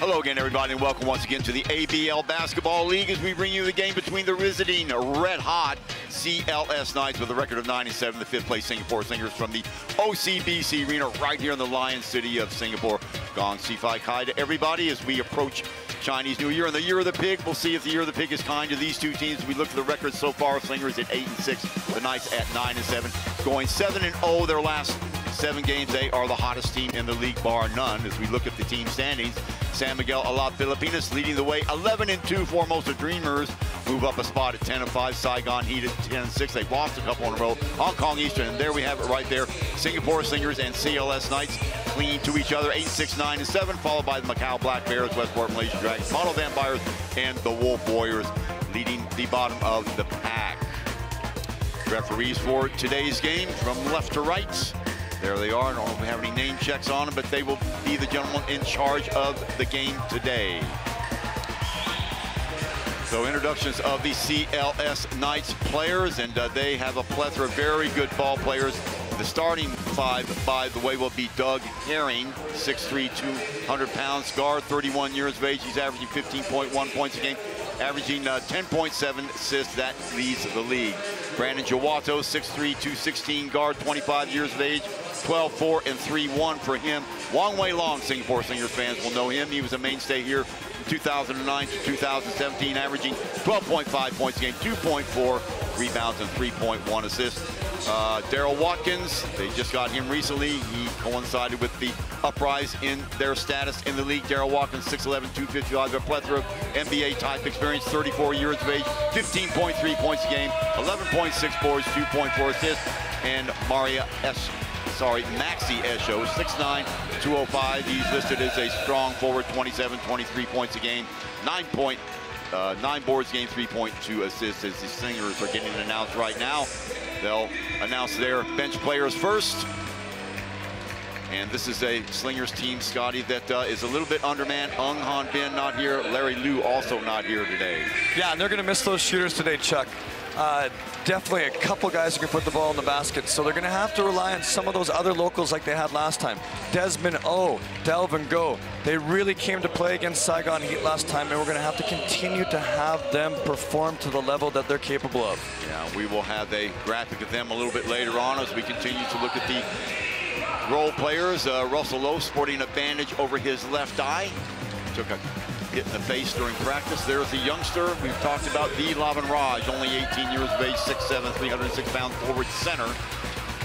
Hello again, everybody, and welcome once again to the ABL Basketball League as we bring you the game between the visiting red-hot CLS Knights with a record of 9-7, the fifth-place Singapore Slingers from the OCBC Arena right here in the Lion City of Singapore. Gong Si Fai Kai to everybody as we approach Chinese New Year and the Year of the Pig. We'll see if the Year of the Pig is kind to these two teams. We look at the records so far. Slingers at 8-6, the Knights at 9-7, going 7-0 their last 7 games. They are the hottest team in the league, bar none. As we look at the team standings, San Miguel Alab Pilipinas leading the way, 11-2. Formosa Dreamers move up a spot at 10-5. Saigon Heat at 10-6. They've lost a couple in a row. Hong Kong Eastern, and there we have it right there. Singapore Slingers and CLS Knights clinging to each other, 8-6, 9-7, followed by the Macau Black Bears, Westport Malaysia Dragons, Mono Vampires, and the Wolf Warriors leading the bottom of the pack. Referees for today's game from left to right. There they are. I don't know if we have any name checks on them, but they will be the gentlemen in charge of the game today. So introductions of the CLS Knights players, and they have a plethora of very good ball players. The starting 5, by the way, will be Doug Herring, 6'3", 200 pounds, guard, 31 years of age. He's averaging 15.1 points a game, averaging 10.7 assists. That leads the league. Brandon Jawato, 6'3", 216, guard, 25 years of age, 12-4 and 3-1 for him. Wong Wei Long, Singapore Slingers fans will know him. He was a mainstay here from 2009 to 2017, averaging 12.5 points a game, 2.4 rebounds and 3.1 assists. Daryl Watkins, they just got him recently. He coincided with the uprise in their status in the league. Daryl Watkins, 6'11", 255, a plethora of NBA-type experience, 34 years of age, 15.3 points a game, 11.6 boards, 2.4 assists. And Maxi Esho, 6'9", 205. He's listed as a strong forward, 27, 23 points a game, 9 boards a game, 3.2 assists. As the Slingers are getting announced right now, they'll announce their bench players first. And this is a Slingers team, Scotty, that is a little bit undermanned. Ung Han Bin not here. Larry Liu also not here today. Yeah, and they're going to miss those shooters today, Chuck. Definitely a couple guys who can put the ball in the basket, so they're going to have to rely on some of those other locals like they had last time. Desmond O, Delvin Go, they really came to play against Saigon Heat last time, and we're going to have to continue to have them perform to the level that they're capable of. Yeah, we will have a graphic of them a little bit later on as we continue to look at the role players. Russell Lowe sporting a bandage over his left eye. Took a hit in the face during practice. There's the youngster we've talked about, the Lavan Raj, only 18 years of age, 6'7", 306 pound forward center,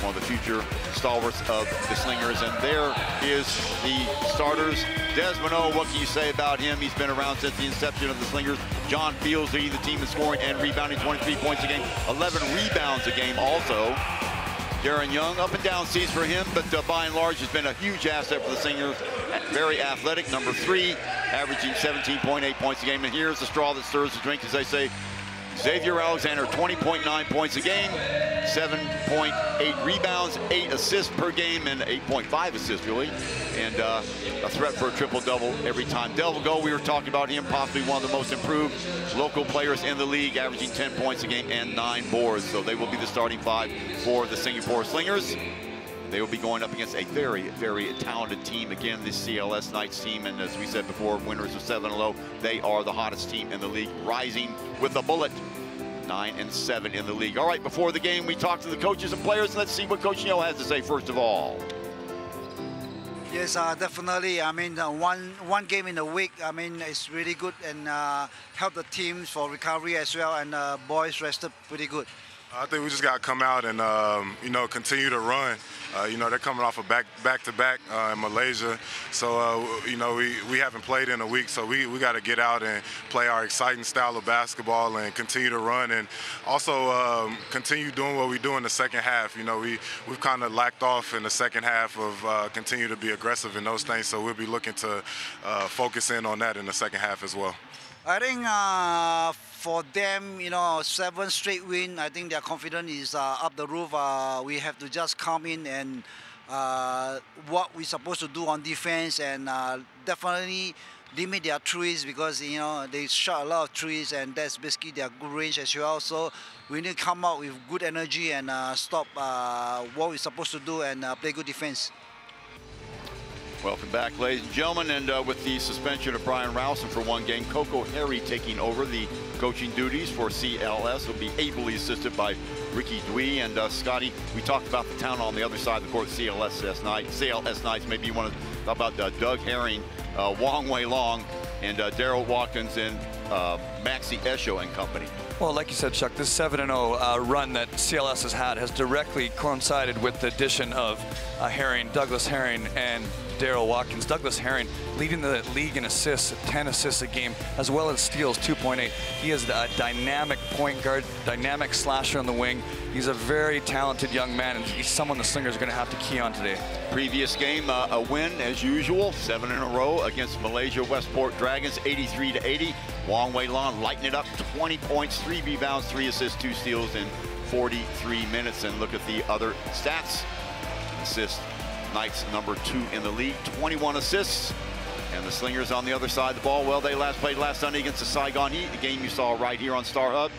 one of the future stalwarts of the Slingers. And there is the starters. Desmond O, what can you say about him? He's been around since the inception of the Slingers. John Fields leading the team in scoring and rebounding, 23 points a game, 11 rebounds a game also. Darren Young, up and down seas for him, but by and large has been a huge asset for the Slingers. Very athletic, number 3, averaging 17.8 points a game. And here's the straw that stirs the drink, as they say. Xavier Alexander, 20.9 points a game, 7.8 rebounds, 8 assists per game, and 8.5 assists, really. And a threat for a triple-double every time. Delvin Go, we were talking about him, possibly one of the most improved local players in the league, averaging 10 points a game and 9 boards. So they will be the starting 5 for the Singapore Slingers. They will be going up against a very, very talented team. Again, this CLS Knights team, and as we said before, winners of 7-0. They are the hottest team in the league, rising with a bullet, 9-7 in the league. All right, before the game, we talked to the coaches and players. Let's see what Coach Neo has to say first of all. Yes, definitely. I mean, one game in a week, I mean, it's really good and help the teams for recovery as well, and boys rested pretty good. I think we just got to come out and, you know, continue to run. You know, they're coming off a back-to-back in Malaysia. So, you know, we haven't played in a week, so we got to get out and play our exciting style of basketball and continue to run, and also continue doing what we do in the second half. You know, we've kind of lacked off in the second half of continue to be aggressive in those things, so we'll be looking to focus in on that in the second half as well. I think for them, you know, 7 straight win, I think their confidence is up the roof. We have to just come in and what we're supposed to do on defense, and definitely limit their threes, because, you know, they shot a lot of threes, and that's basically their good range as well. So we need to come out with good energy and stop what we're supposed to do and play good defense. Welcome back, ladies and gentlemen, and with the suspension of Brian Rowson for one game, Coco Harry taking over the coaching duties for CLS will be ably assisted by Ricky Dwee. And Scotty, we talked about the town on the other side of the court, CLS nights. Maybe you want to talk about Doug Herring, Wong Wei Long, and Daryl Watkins and Maxi Esho and company. Well, like you said, Chuck, this 7-0 run that CLS has directly coincided with the addition of Douglas Herring, and Daryl Watkins. Douglas Herring leading the league in assists, 10 assists a game, as well as steals, 2.8. He is a dynamic point guard, dynamic slasher on the wing. He's a very talented young man, and he's someone the Slingers are going to have to key on today. Previous game, a win as usual, 7 in a row against Malaysia Westport Dragons, 83-80. Wong Wei Long lighting it up, 20 points, 3 rebounds, 3 assists, 2 steals in 43 minutes. And look at the other stats. Assists, Knights number 2 in the league, 21 assists. And the Slingers on the other side of the ball, well, they played last Sunday against the Saigon Heat, the game you saw right here on Star Hub.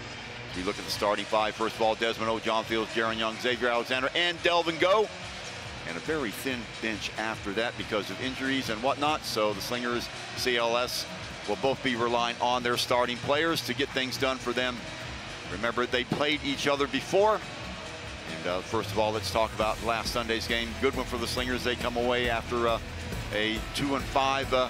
We look at the starting 5. First of all, Desmond O, John Fields, Jaron Young, Xavier Alexander, and Delvin Go. And a very thin bench after that because of injuries and whatnot. So the Slingers, CLS, will both be relying on their starting players to get things done for them. Remember, they played each other before. And first of all, let's talk about last Sunday's game. Good one for the Slingers. They come away after a 2-5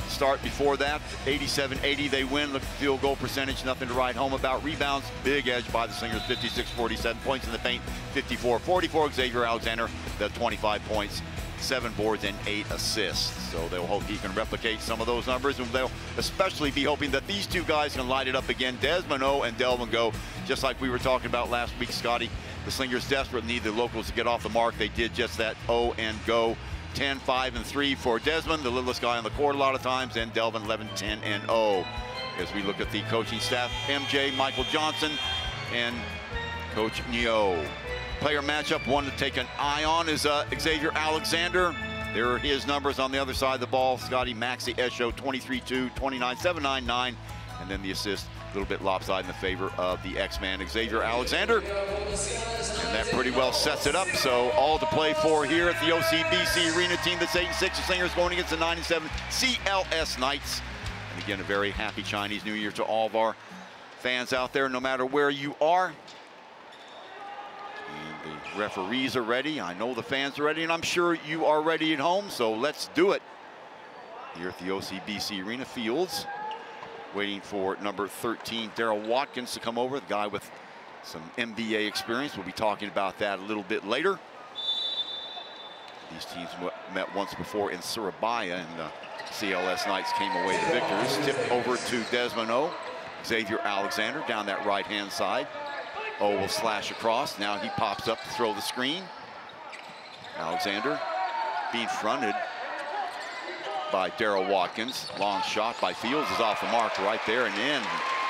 start before that. 87-80, they win. Look at the field goal percentage, nothing to write home about. Rebounds, big edge by the Slingers, 56-47. Points in the paint, 54-44. Xavier Alexander, the 25 points, 7 boards, and 8 assists. So they'll hope he can replicate some of those numbers, and they'll especially be hoping that these two guys can light it up again, Desmond O and Delvin Go, just like we were talking about last week, Scotty. The Slingers desperately need the locals to get off the mark. They did just that. O and Go, 10, 5, and 3 for Desmond, the littlest guy on the court a lot of times, and Delvin 11, 10, and 0. As we look at the coaching staff, MJ, Michael Johnson, and Coach Neo. Player matchup, one to take an eye on is Xavier Alexander. There are his numbers on the other side of the ball. Scotty, Maxi Esho, 23-2, 29-7, 9-9, and then the assist, a little bit lopsided in the favor of the X-Man, Xavier Alexander. And that pretty well sets it up. So all to play for here at the OCBC Arena. Team that's 8-6, the Slingers going against the 9-7 CLS Knights. And again, a very happy Chinese New Year to all of our fans out there, no matter where you are. And the referees are ready. I know the fans are ready, and I'm sure you are ready at home. So let's do it here at the OCBC Arena. Fields waiting for number 13, Daryl Watkins, to come over, the guy with some NBA experience. We'll be talking about that a little bit later. These teams met once before in Surabaya, and the CLS Knights came away the victors. Tipped over to Desmond O. Xavier Alexander down that right-hand side. O will slash across. Now he pops up to throw the screen. Alexander being fronted by Daryl Watkins. Long shot by Fields is off the mark right there and in.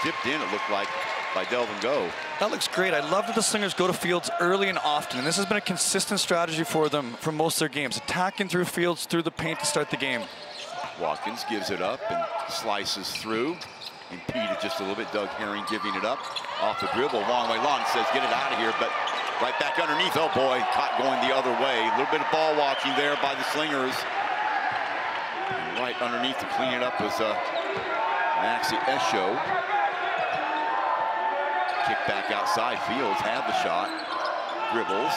Tipped in, it looked like, by Delvin Go. That looks great. I love that the Slingers go to Fields early and often, and this has been a consistent strategy for them for most of their games. Attacking through Fields, through the paint to start the game. Watkins gives it up and slices through. Impeded just a little bit. Doug Herring giving it up. Off the dribble, Wong Wei Long says, get it out of here, but right back underneath. Oh boy, caught going the other way. A little bit of ball watching there by the Slingers. And right underneath to clean it up was Maxi Esho. Kick back outside. Fields had the shot. Dribbles.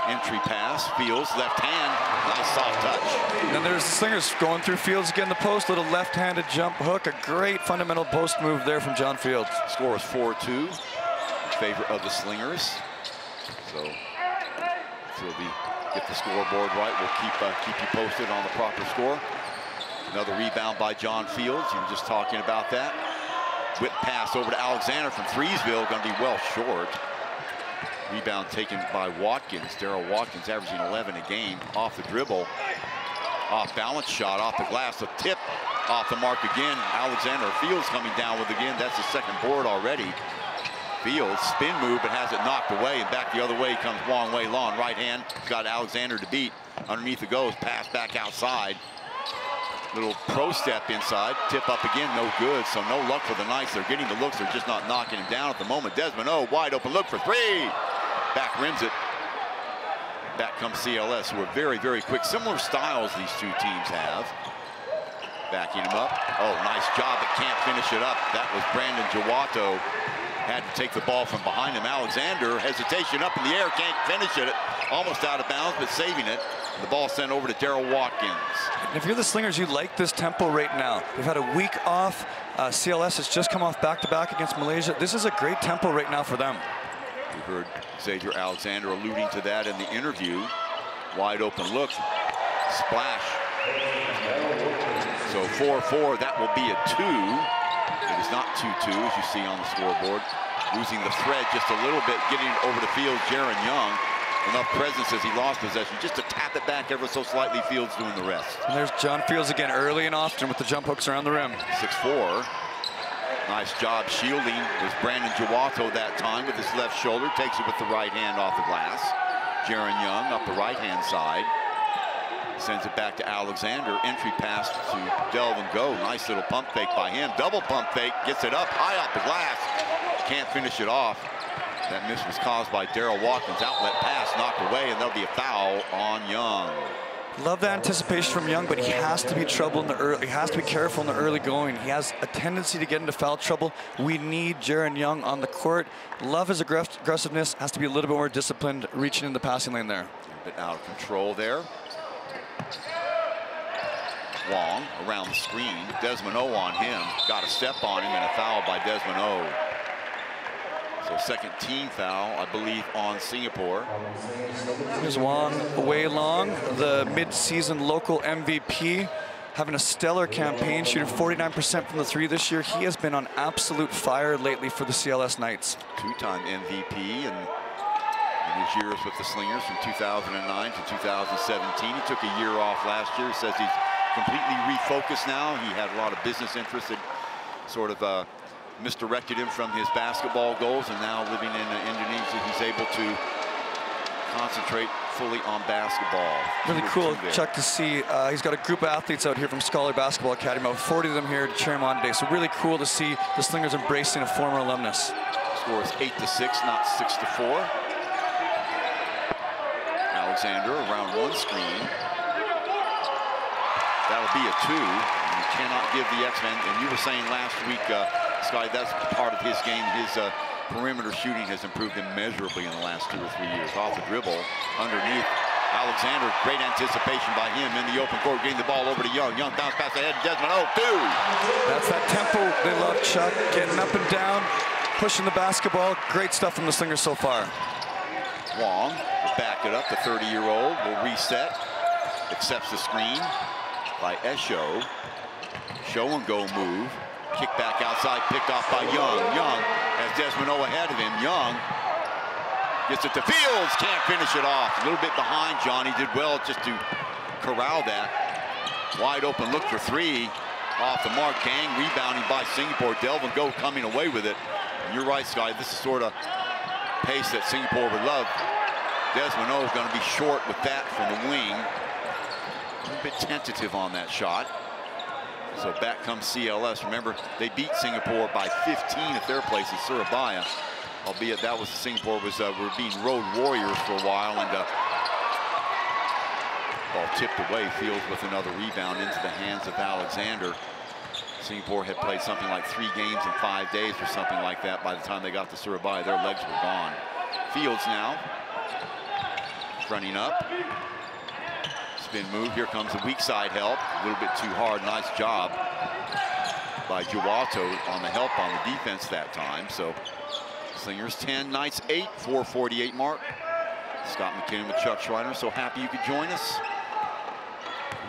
Entry pass. Fields, left hand. Nice soft touch. And there's the Slingers going through Fields again. The post, little left-handed jump hook. A great fundamental post move there from John Fields. Score is 4-2 in favor of the Slingers. So until we get the scoreboard right, we'll keep you posted on the proper score. Another rebound by John Fields. You were just talking about that. Whip pass over to Alexander from Threesville, going to be well short. Rebound taken by Watkins. Daryl Watkins averaging 11 a game. Off the dribble. Off balance shot off the glass. A tip off the mark again. Alexander. Fields coming down with again. That's the second board already. Fields spin move, but has it knocked away. And back the other way comes Wong Wei Long. Right hand. Got Alexander to beat. Underneath it goes. Pass back outside. Little pro step inside. Tip up again. No good. So no luck for the Knights. They're getting the looks. They're just not knocking him down at the moment. Desmond O, wide open look for three. Back rims it. back comes CLS, who are very, very quick. Similar styles these two teams have. Backing him up. Oh, nice job, but can't finish it up. That was Brandon Jawato. Had to take the ball from behind him. Alexander, hesitation up in the air, can't finish it. Almost out of bounds, but saving it. The ball sent over to Daryl Watkins. And if you're the Slingers, you like this tempo right now. They've had a week off. CLS has just come off back-to-back against Malaysia. This is a great tempo right now for them. We heard Xavier Alexander alluding to that in the interview. Wide open look, splash. So 4-4, that will be a 2. It is not 2-2, as you see on the scoreboard. Losing the thread just a little bit, getting it over the field, Jaron Young. Enough presence as he lost possession, just to tap it back ever so slightly. Fields doing the rest. And there's John Fields again, early and often with the jump hooks around the rim. 6'4". Nice job shielding. It was Brandon Jawato that time with his left shoulder. Takes it with the right hand off the glass. Jaron Young up the right-hand side. Sends it back to Alexander. Entry pass to Delvin Go. Nice little pump fake by him. Double pump fake. Gets it up high off the glass. Can't finish it off. That miss was caused by Daryl Watkins. Outlet pass knocked away, and there'll be a foul on Young. Love that anticipation from Young, but he has to be trouble in the early. He has to be careful in the early going. He has a tendency to get into foul trouble. We need Jaron Young on the court. Love his aggressiveness. Has to be a little bit more disciplined, reaching in the passing lane there. A bit out of control there. Wong around the screen. Desmond O on him. Got a step on him and a foul by Desmond O. So second team foul, I believe, on Singapore. Here's Wong Wei Long, the mid-season local MVP, having a stellar campaign, shooting 49% from the 3 this year. He has been on absolute fire lately for the CLS Knights. Two-time MVP in his years with the Slingers from 2009 to 2017. He took a year off last year. He says he's completely refocused now. He had a lot of business interests that sort of misdirected him from his basketball goals, and now living in Indonesia, he's able to concentrate fully on basketball. Really cool, Chuck, to see. He's got a group of athletes out here from Scholar Basketball Academy, about 40 of them here to cheer him on today. So really cool to see the Slingers embracing a former alumnus. Score is 8-6, not 6-4. Alexander around one screen. That'll be a 2. You cannot give the X-Men, and you were saying last week, Scotty, that's part of his game. His perimeter shooting has improved immeasurably in the last 2 or 3 years. Off the dribble, underneath. Alexander, great anticipation by him in the open court, getting the ball over to Young. Young bounce pass ahead to Desmond. Oh, 2! That's that tempo they love, Chuck. Getting up and down, pushing the basketball. Great stuff from the Slingers so far. Wong will back it up. The 30-year-old will reset. Accepts the screen by Esho. Show and go move. Kick back outside, picked off by Young. Young has Desmond O ahead of him. Young gets it to Fields, can't finish it off. A little bit behind Johnny, did well just to corral that. Wide open look for 3. Off the mark, Gang rebounding by Singapore. Delvin Go coming away with it. And you're right, Scotty, this is sort of pace that Singapore would love. Desmond O is going to be short with that from the wing. A little bit tentative on that shot. So back comes CLS. Remember, they beat Singapore by 15 at their place in Surabaya. Albeit that was Singapore were being road warriors for a while, and ball tipped away. Fields with another rebound into the hands of Alexander. Singapore had played something like 3 games in 5 days or something like that. By the time they got to Surabaya, their legs were gone. Fields now fronting up. Spin move. Here comes the weak side help. A little bit too hard. Nice job by Jawato on the help on the defense that time. So Slingers 10, Knights 8, 4:48 mark. Scott McKinnon with Chuck Schreiner. So happy you could join us.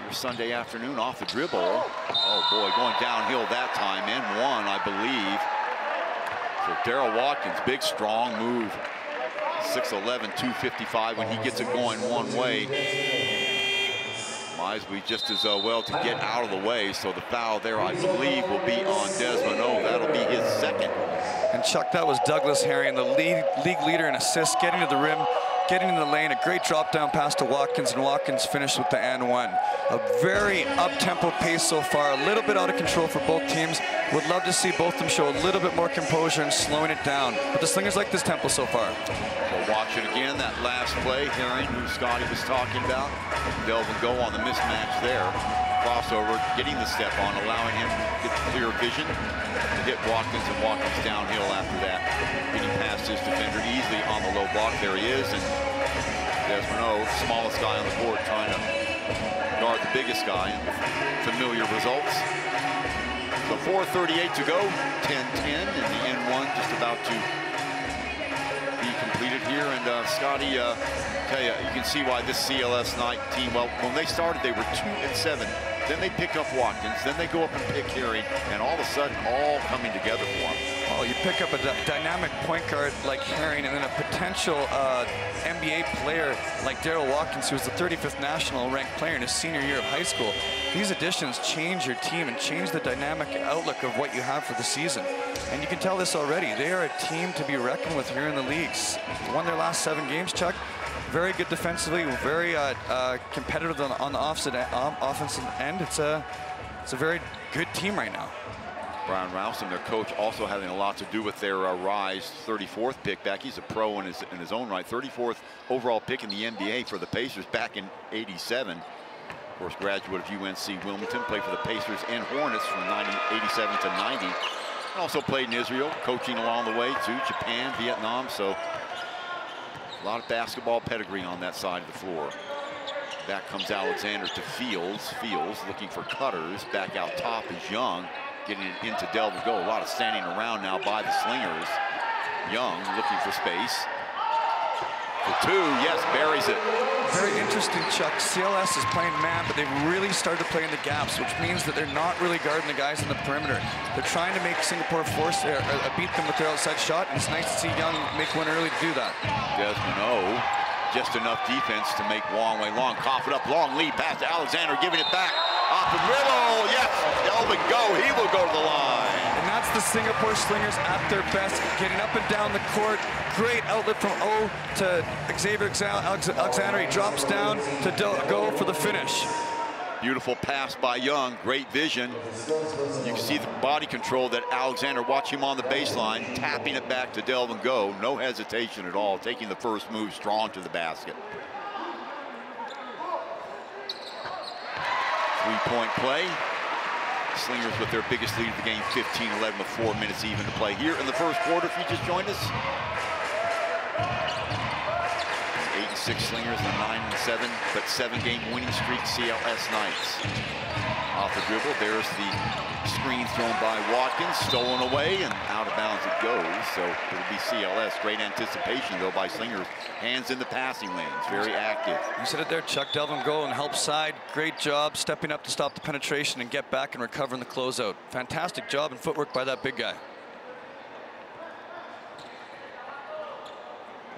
Your Sunday afternoon off the dribble. Oh boy, going downhill that time. And 1, I believe. So Daryl Watkins, big strong move. 6'11", 255 when he gets it going one way. Might be just as well to get out of the way. So the foul there, I believe, will be on Desmond O. That'll be his 2nd. And Chuck, that was Douglas Herring, the league leader in assists, getting to the rim, getting in the lane. A great drop down pass to Watkins, and Watkins finished with the and 1. A very up-tempo pace so far, a little bit out of control for both teams. Would love to see both of them show a little bit more composure and slowing it down. But the Slingers like this tempo so far. So Watch it again, that last play, Herring, who Scotty was talking about. Delvin Go on the mismatch there. Crossover, getting the step on, allowing him to get clear vision to hit Watkins, and Watkins downhill after that, getting past his defender easily on the low block. There he is, and Desmond O, smallest guy on the court, trying to guard the biggest guy, and familiar results. So 4:38 to go, 10-10, and the N1 just about to be completed here. And Scotty, tell you, you can see why this CLS night team, well, when they started, they were 2-7. Then they pick up Watkins, then they go up and pick Herring, and all of a sudden, all coming together for them. Oh, you pick up a dynamic point guard like Herring, and then a potential NBA player like Daryl Watkins, who was the 35th national ranked player in his senior year of high school. These additions change your team and change the dynamic outlook of what you have for the season. And you can tell this already. They are a team to be reckoned with here in the leagues. Won their last 7 games, Chuck. Very good defensively, very competitive on the offensive end. It's a very good team right now. Brian Rouse and their coach also having a lot to do with their rise 34th pick back. He's a pro in his own right. 34th overall pick in the NBA for the Pacers back in '87. Of course, graduate of UNC Wilmington, played for the Pacers and Hornets from 87 to 90. Also played in Israel, coaching along the way to Japan, Vietnam. So a lot of basketball pedigree on that side of the floor. Back comes Alexander to Fields. Fields looking for cutters. Back out top is Young, getting it into Delvin Go. A lot of standing around now by the Slingers. Young looking for space. For 2, yes, buries it. Very interesting, Chuck. CLS is playing man, but they've really started playing the gaps, which means that they're not really guarding the guys in the perimeter. They're trying to make Singapore force beat them with their outside shot, and it's nice to see Young make one early to do that. Desmond O, just enough defense to make Wong Wei Long cough it up. Long lead pass to Alexander, giving it back. Off the dribble, yes, Delvin Go, he will go to the line. And that's the Singapore Slingers at their best, getting up and down the court. Great outlet from O to Xavier Alexander. He drops down to Go for the finish. Beautiful pass by Young, great vision. You can see the body control that Alexander, watch him on the baseline, tapping it back to Delvin Go. No hesitation at all, taking the first move strong to the basket. 3-point play. Slingers with their biggest lead of the game, 15-11 with 4 minutes even to play here in the first quarter. If you just joined us, 8-6 Slingers and a 9-7 but 7-game winning streak CLS Knights. Off the dribble, there's the screen thrown by Watkins, stolen away, and out of bounds it goes. So it'll be CLS. Great anticipation though by Slingers. Hands in the passing lanes, very active. You said it there, Chuck. Delvin Go on help side. Great job stepping up to stop the penetration and get back and recover in the closeout. Fantastic job and footwork by that big guy.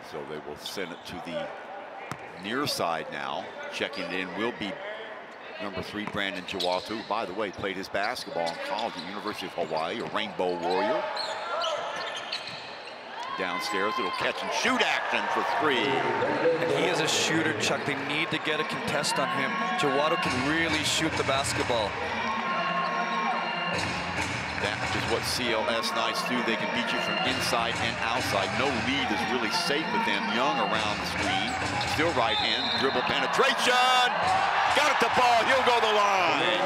So they will send it to the near side now. Checking it in will be number 3, Brandon Jawatu. By the way, played his basketball in college at University of Hawaii, a Rainbow Warrior. Downstairs, it'll catch and shoot action for 3. And he is a shooter, Chuck. They need to get a contest on him. Jawatu can really shoot the basketball. That is what CLS Knights do. They can beat you from inside and outside. No lead is really safe with them. Young around the screen. Still right hand. Dribble penetration. Got it to ball. He'll go the line.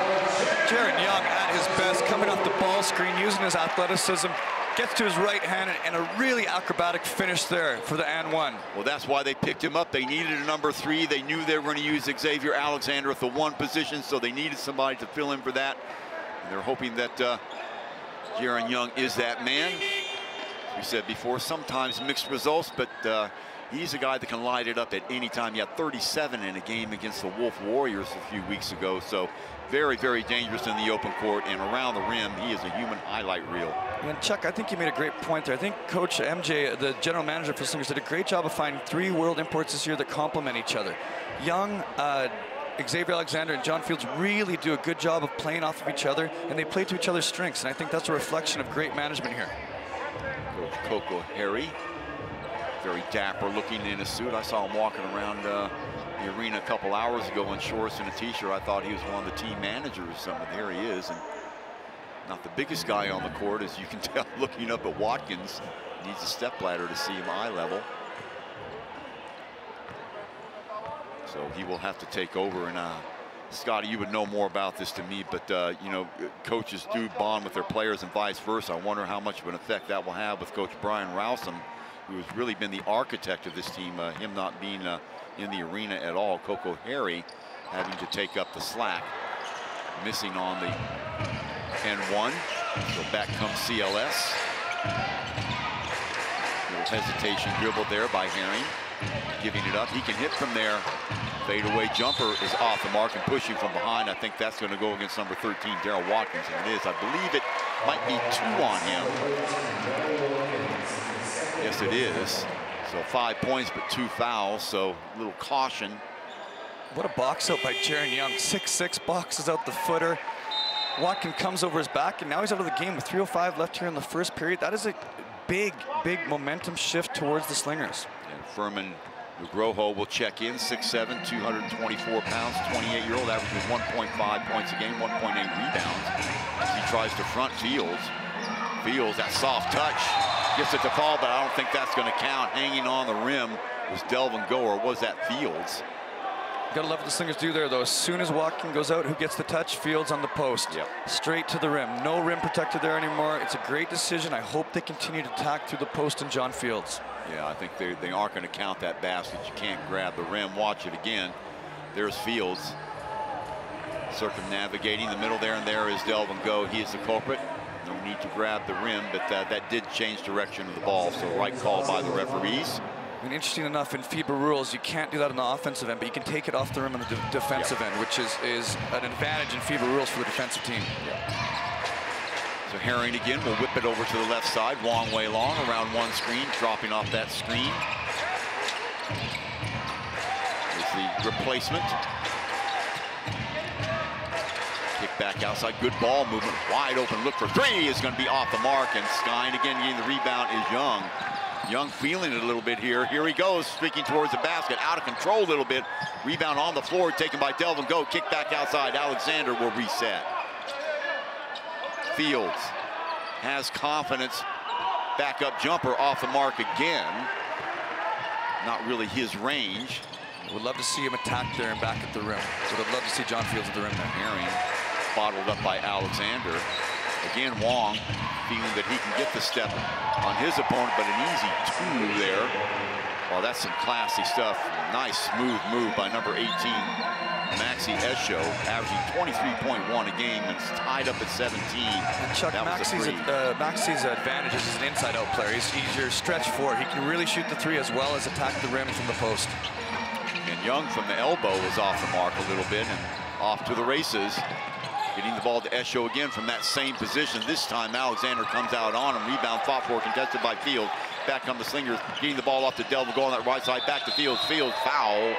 Jaron Young at his best, coming off the ball screen, using his athleticism. Gets to his right hand and a really acrobatic finish there for the and 1. Well, that's why they picked him up. They needed a number 3. They knew they were going to use Xavier Alexander at the 1 position, so they needed somebody to fill in for that. And they're hoping that Jaron Young is that man. We said before, sometimes mixed results, but he's a guy that can light it up at any time. He had 37 in a game against the Wolf Warriors a few weeks ago, so very, very dangerous in the open court, and around the rim, he is a human highlight reel. And Chuck, I think you made a great point there. I think Coach MJ, the general manager for Slingers, did a great job of finding 3 world imports this year that complement each other. Young, Xavier Alexander and John Fields really do a good job of playing off of each other, and they play to each other's strengths, and I think that's a reflection of great management here. Coach Coco Harry, very dapper looking in a suit. I saw him walking around the arena a couple hours ago in shorts and a t-shirt. I thought he was one of the team managers or something. There he is, and not the biggest guy on the court, as you can tell looking up at Watkins. Needs a step ladder to see him eye level. So he will have to take over. And Scotty, you would know more about this than me, but you know, coaches do bond with their players and vice versa. I wonder how much of an effect that will have with Coach Brian Rowsome, who has really been the architect of this team, him not being in the arena at all. Coco Harry having to take up the slack, missing on the N1. So back comes CLS. Little hesitation dribble there by Herring, giving it up. He can hit from there. Fadeaway jumper is off the mark and pushing from behind. I think that's going to go against number 13, Darryl Watkins, and it is. I believe it might be 2 on him. Yes, it is. So 5 points, but 2 fouls, so a little caution. What a box out by Jaron Young. 6'6", boxes out the footer. Watkins comes over his back, and now he's out of the game with 3:05 left here in the first period. That is a big, big momentum shift towards the Slingers. And Furman Nugroho will check in, 6'7", 224 pounds, 28-year-old, averages 1.5 points a game, 1.8 rebounds. As he tries to front Fields. Fields, that soft touch, gets it to fall, but I don't think that's going to count. Hanging on the rim was Delvin Go, or was that Fields? Gotta love what the Slingers do there, though. As soon as Watkins goes out, who gets the touch? Fields on the post. Yep. Straight to the rim. No rim protected there anymore. It's a great decision. I hope they continue to attack through the post and John Fields. Yeah, I think they aren't going to count that basket. You can't grab the rim. Watch it again. There's Fields circumnavigating the middle there, and there is Delvin Go. He is the culprit. No need to grab the rim, but that did change direction of the ball. So right call by the referees. And interesting enough, in FIBA rules, you can't do that on the offensive end, but you can take it off the rim on the defensive end, which is an advantage in FIBA rules for the defensive team. So Herring again will whip it over to the left side. Long way long, around one screen, dropping off that screen. Is the replacement. Kick back outside, good ball movement, wide open, look for 3 is going to be off the mark, and Skine again getting the rebound is Young. Young feeling it a little bit here. Here he goes, streaking towards the basket, out of control a little bit. Rebound on the floor, taken by Delvin Go. Kick back outside, Alexander will reset. Fields has confidence. Backup jumper off the mark again. Not really his range. Would love to see him attack there and back at the rim. Would have loved to see John Fields at the rim there. Herring bottled up by Alexander. Again, Wong feeling that he can get the step on his opponent, but an easy 2 there. Well, that's some classy stuff. Nice smooth move by number 18, Maxi Esho, averaging 23.1 a game, and it's tied up at 17. And Chuck, Maxi's advantage is he's an inside-out player. He's your stretch forward. He can really shoot the 3 as well as attack the rim from the post. And Young from the elbow was off the mark a little bit and off to the races. Getting the ball to Esho again from that same position. This time Alexander comes out on him. Rebound fought for, contested by Fields. Back come the Slingers, getting the ball off to Delvin Go on that right side. Back to Fields. Fields foul.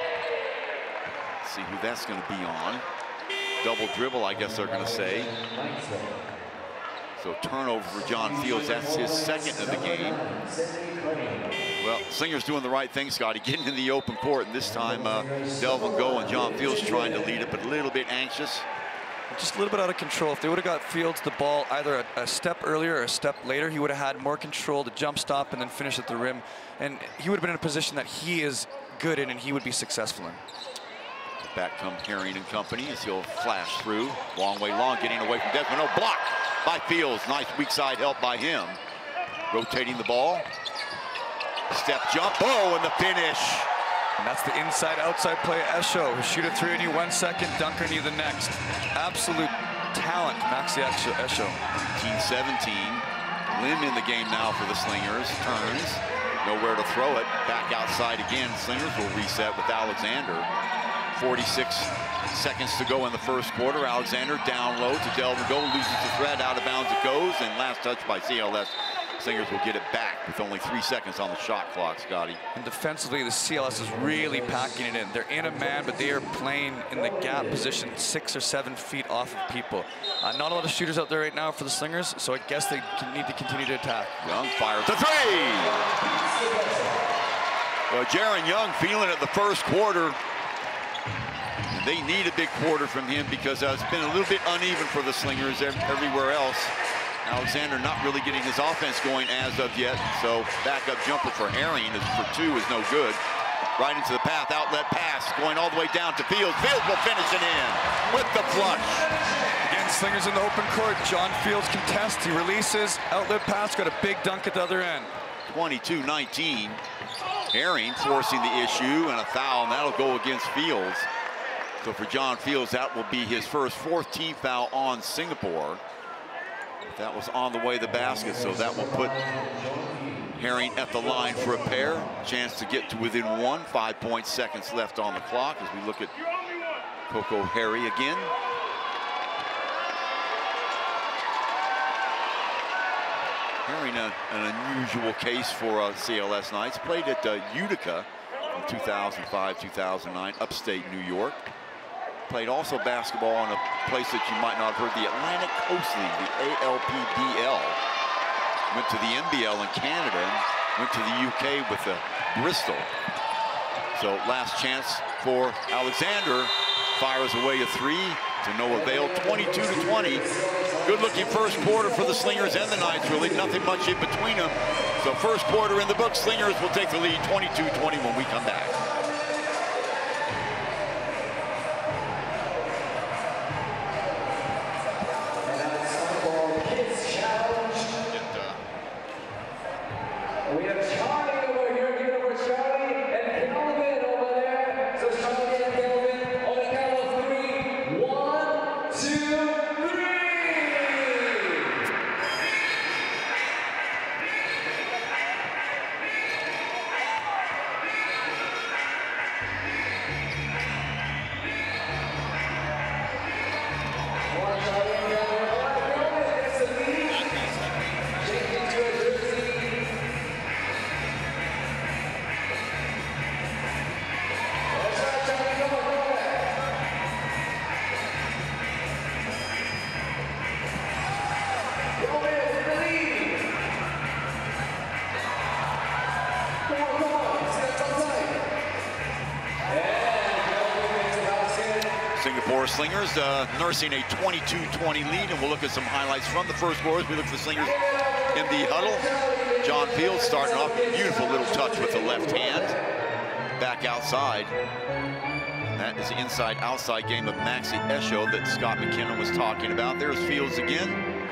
Let's see who that's going to be on. Double dribble, I guess they're going to say. So turnover for John Fields. That's his 2nd of the game. Well, Slingers doing the right thing, Scotty, getting in the open court. And this time Delvin Go and John Fields trying to lead it, but a little bit anxious. Just a little bit out of control. If they would have got Fields the ball either a step earlier or a step later, he would have had more control to jump stop and then finish at the rim. And he would have been in a position that he is good in and he would be successful in. Back comes Herring and company as he'll flash through. Long way long, getting away from Desmond. No, block by Fields. Nice weak side help by him. Rotating the ball. Step jump. Oh, and the finish. And that's the inside-outside play. Esho, shoot a 3 on you 1 second, dunk on you the next. Absolute talent, Maxi Esho. 17. Lim in the game now for the Slingers. Turns, nowhere to throw it. Back outside again. Slingers will reset with Alexander. 46 seconds to go in the first quarter. Alexander down low to Delvin Go, loses the thread, out of bounds it goes, and last touch by CLS. Slingers will get it back with only 3 seconds on the shot clock, Scotty. And defensively, the CLS is really packing it in. They're in a man, but they are playing in the gap position 6 or 7 feet off of people. Not a lot of shooters out there right now for the Slingers, so I guess they need to continue to attack. Young fires the 3! Well, Jaron Young feeling it the first quarter. They need a big quarter from him because it's been a little bit uneven for the Slingers everywhere else. Alexander not really getting his offense going as of yet, so backup jumper for Herring for 2 is no good. Right into the path, outlet pass, going all the way down to Fields. Fields will finish it in with the flush. Again, Slingers in the open court. John Fields contests, he releases, outlet pass, got a big dunk at the other end. 22-19. Herring forcing the issue, and a foul, and that'll go against Fields. So for John Fields, that will be his first fourth team foul on Singapore. That was on the way to the basket, so that will put Herring at the line for a pair. Chance to get to within 1. 5 seconds left on the clock as we look at Coco Harry again. Herring, an unusual case for CLS Knights. Played at Utica in 2005-2009, upstate New York. Played also basketball in a place that you might not have heard, the Atlantic Coast League, the ALPBL. Went to the NBL in Canada and went to the UK with Bristol. So last chance for Alexander. Fires away a 3 to no avail. 22-20. Good looking first quarter for the Slingers and the Knights, really. Nothing much in between them. So first quarter in the book, Slingers will take the lead 22-20 when we come back. Slingers nursing a 22-20 lead, and we'll look at some highlights from the first quarter as we look at the Slingers in the huddle. John Fields starting off, beautiful little touch with the left hand. Back outside. That is the inside-outside game of Maxi Esho that Scott McKinnon was talking about. There's Fields again,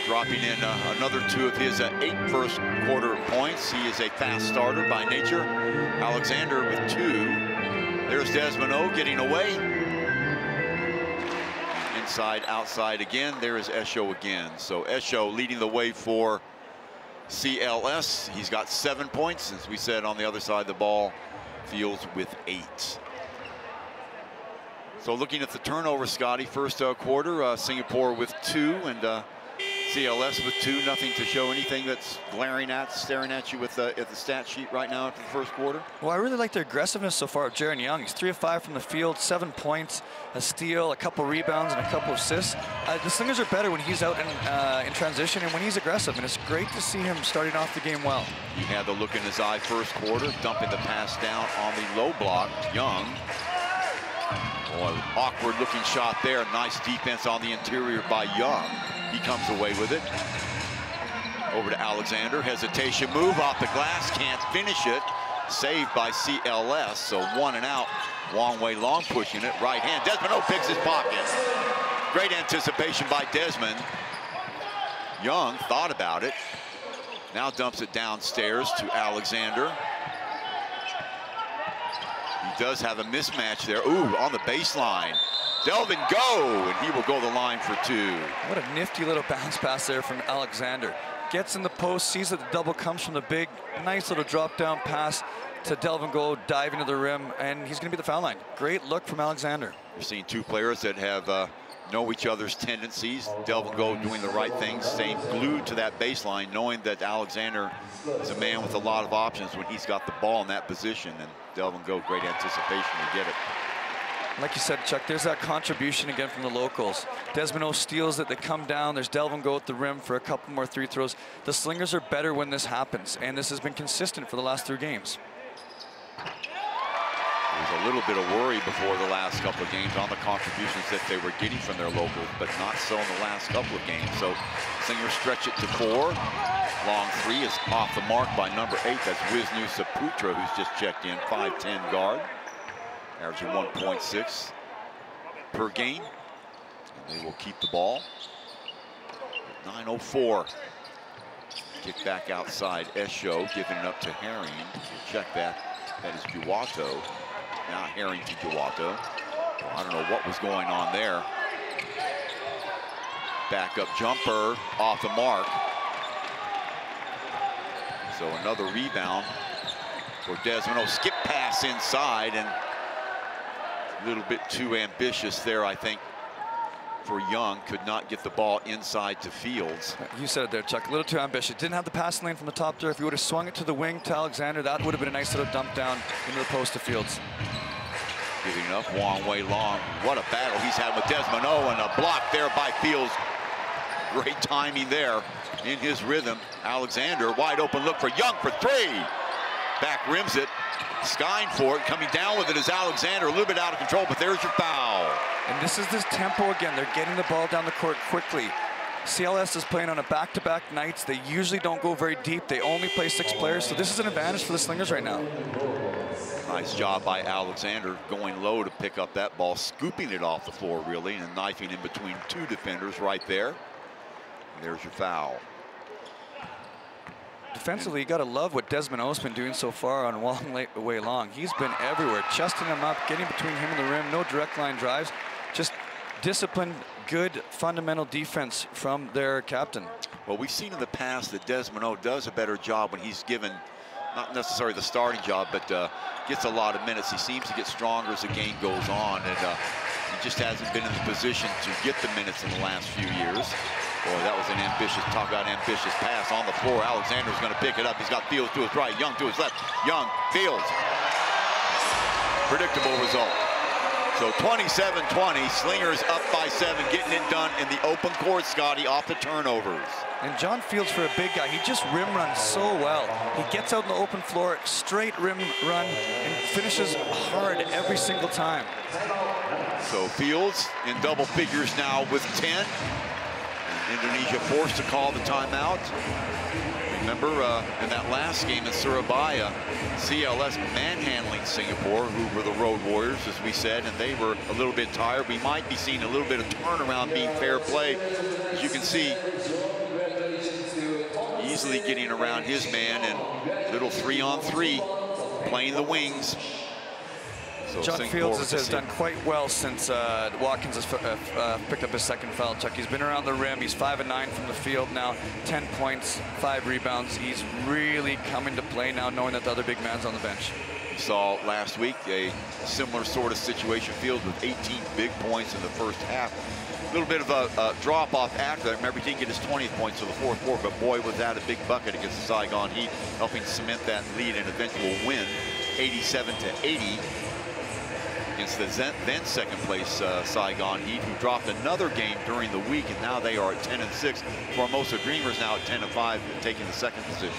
dropping in another 2 of his 8 first quarter points. He is a fast starter by nature. Alexander with 2. There's Desmond O getting away. Inside, outside again. There is Esho again. So Esho leading the way for CLS. He's got 7 points, as we said, on the other side of the ball. Fields with 8. So looking at the turnover, Scotty, first quarter, Singapore with 2 and CLS with 2. Nothing to show anything that's glaring at, staring at you with at the stat sheet right now after the first quarter. Well, I really like their aggressiveness so far of Jaron Young. He's 3 of 5 from the field, 7 points, a steal, a couple rebounds, and a couple of assists. The Slingers are better when he's out in transition and when he's aggressive, and it's great to see him starting off the game well. He had the look in his eye first quarter, dumping the pass down on the low block. Young. Boy, awkward looking shot there. Nice defense on the interior by Young. He comes away with it. Over to Alexander. Hesitation move off the glass. Can't finish it. Saved by CLS. So 1 and out. Wong Wei Long pushing it. Right hand. Desmond O picks his pocket. Great anticipation by Desmond. Young thought about it. Now dumps it downstairs to Alexander. He does have a mismatch there. Ooh, on the baseline. Delvin go, and he will go the line for 2. What a nifty little bounce pass there from Alexander. Gets in the post, sees that the double comes from the big. Nice little drop down pass to Delvin Go, diving to the rim, and he's going to be the foul line. Great look from Alexander. You're seeing 2 players that have know each other's tendencies. Delvin Go doing the right thing, staying glued to that baseline, knowing that Alexander is a man with a lot of options when he's got the ball in that position. And Delvin Go, great anticipation to get it. Like you said, Chuck, there's that contribution again from the locals. Desmond O steals it, they come down. There's Delvin Go at the rim for a couple more 3 throws. The Slingers are better when this happens, and this has been consistent for the last 3 games. There's a little bit of worry before the last couple of games on the contributions that they were getting from their locals, but not so in the last couple of games. So Slingers stretch it to 4. Long 3 is off the mark by number 8. That's Wisnu Saputra, who's just checked in, 5'10" guard, averaging 1.6 per game. And they will keep the ball. 9:04. Kick back outside. Esho giving it up to Herring. We'll check that. That is Juwato. Now Herring to Juwato. I don't know what was going on there. Backup jumper off the mark. So another rebound for Desmond. Oh, skip pass inside, and a little bit too ambitious there, I think, for Young. Could not get the ball inside to Fields. You said it there, Chuck. A little too ambitious. Didn't have the passing lane from the top there. If he would have swung it to the wing to Alexander, that would have been a nice little dump down into the post to Fields. Giving up Wong Wei Long. What a battle he's had with Desmond O, and a block there by Fields. Great timing there in his rhythm. Alexander, wide open look for Young for 3. Back rims it. Skying for it. Coming down with it is Alexander. A little bit out of control, but there's your foul. And this is this tempo again. They're getting the ball down the court quickly. CLS is playing on a back-to-back nights. They usually don't go very deep. They only play 6 players, so this is an advantage for the Slingers right now. Nice job by Alexander going low to pick up that ball, scooping it off the floor really, and knifing in between 2 defenders right there. And there's your foul. Defensively, you got to love what Desmond O's been doing so far on Wong Wei Long. He's been everywhere, chesting him up, getting between him and the rim, no direct line drives, just disciplined, good fundamental defense from their captain. Well, we've seen in the past that Desmond O does a better job when he's given, not necessarily the starting job, but gets a lot of minutes. He seems to get stronger as the game goes on, and he just hasn't been in the position to get the minutes in the last few years. Boy, that was an ambitious, talk about ambitious pass on the floor. Alexander's going to pick it up. He's got Fields to his right, Young to his left. Young, Fields. Predictable result. So 27-20, Slingers up by 7, getting it done in the open court, Scotty, off the turnovers. And John Fields, for a big guy, he just rim runs so well. He gets out in the open floor, straight rim run, and finishes hard every single time. So Fields in double figures now with 10. Indonesia forced to call the timeout. Remember in that last game in Surabaya, CLS manhandling Singapore, who were the road warriors, as we said, and they were a little bit tired. We might be seeing a little bit of turnaround being fair play. As you can see, easily getting around his man and little 3-on-3 playing the wings. So John Fields has done quite well since Watkins has picked up his second foul. Chuck, he's been around the rim. He's 5-9 from the field now, 10 points, 5 rebounds. He's really coming to play now, knowing that the other big man's on the bench. We saw last week a similar sort of situation. Fields with 18 big points in the first half. A little bit of a drop-off after that. Remember, he didn't get his 20th points to the fourth quarter, but boy, was that a big bucket against the Saigon Heat, helping cement that lead and eventual win, 87-80. Against the then second place Saigon Heat, who dropped another game during the week, and now they are at 10-6. Formosa Dreamers now at 10-5, taking the second position.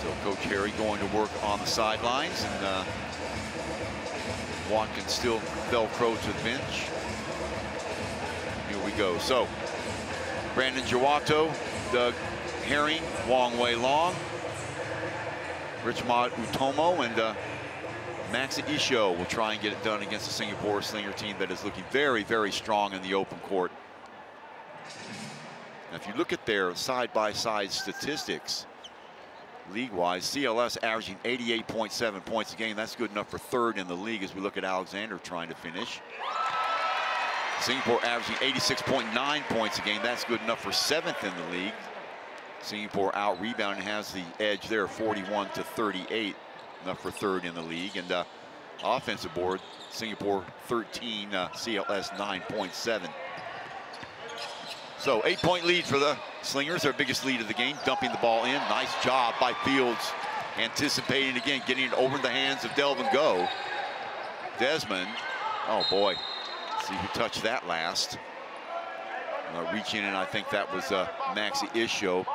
So Coach Harry going to work on the sidelines, and Watkins still Velcro to the bench. Here we go. So Brandon Juwato, Doug Herring, Wong Wei Long, Richmond Utomo, and Maxi Isho will try and get it done against the Singapore Slinger team that is looking very, very strong in the open court. Now, if you look at their side-by-side statistics, league-wise, CLS averaging 88.7 points a game. That's good enough for 3rd in the league as we look at Alexander trying to finish. Singapore averaging 86.9 points a game. That's good enough for 7th in the league. Singapore out-rebounding has the edge there, 41-38. Enough for 3rd in the league. And offensive board, Singapore 13, CLS 9.7. So 8-point lead for the Slingers, their biggest lead of the game, dumping the ball in. Nice job by Fields, anticipating again, getting it over the hands of Delvin Go. Desmond, oh boy, let's see who touched that last. Reaching in, I think that was Maxi Isho.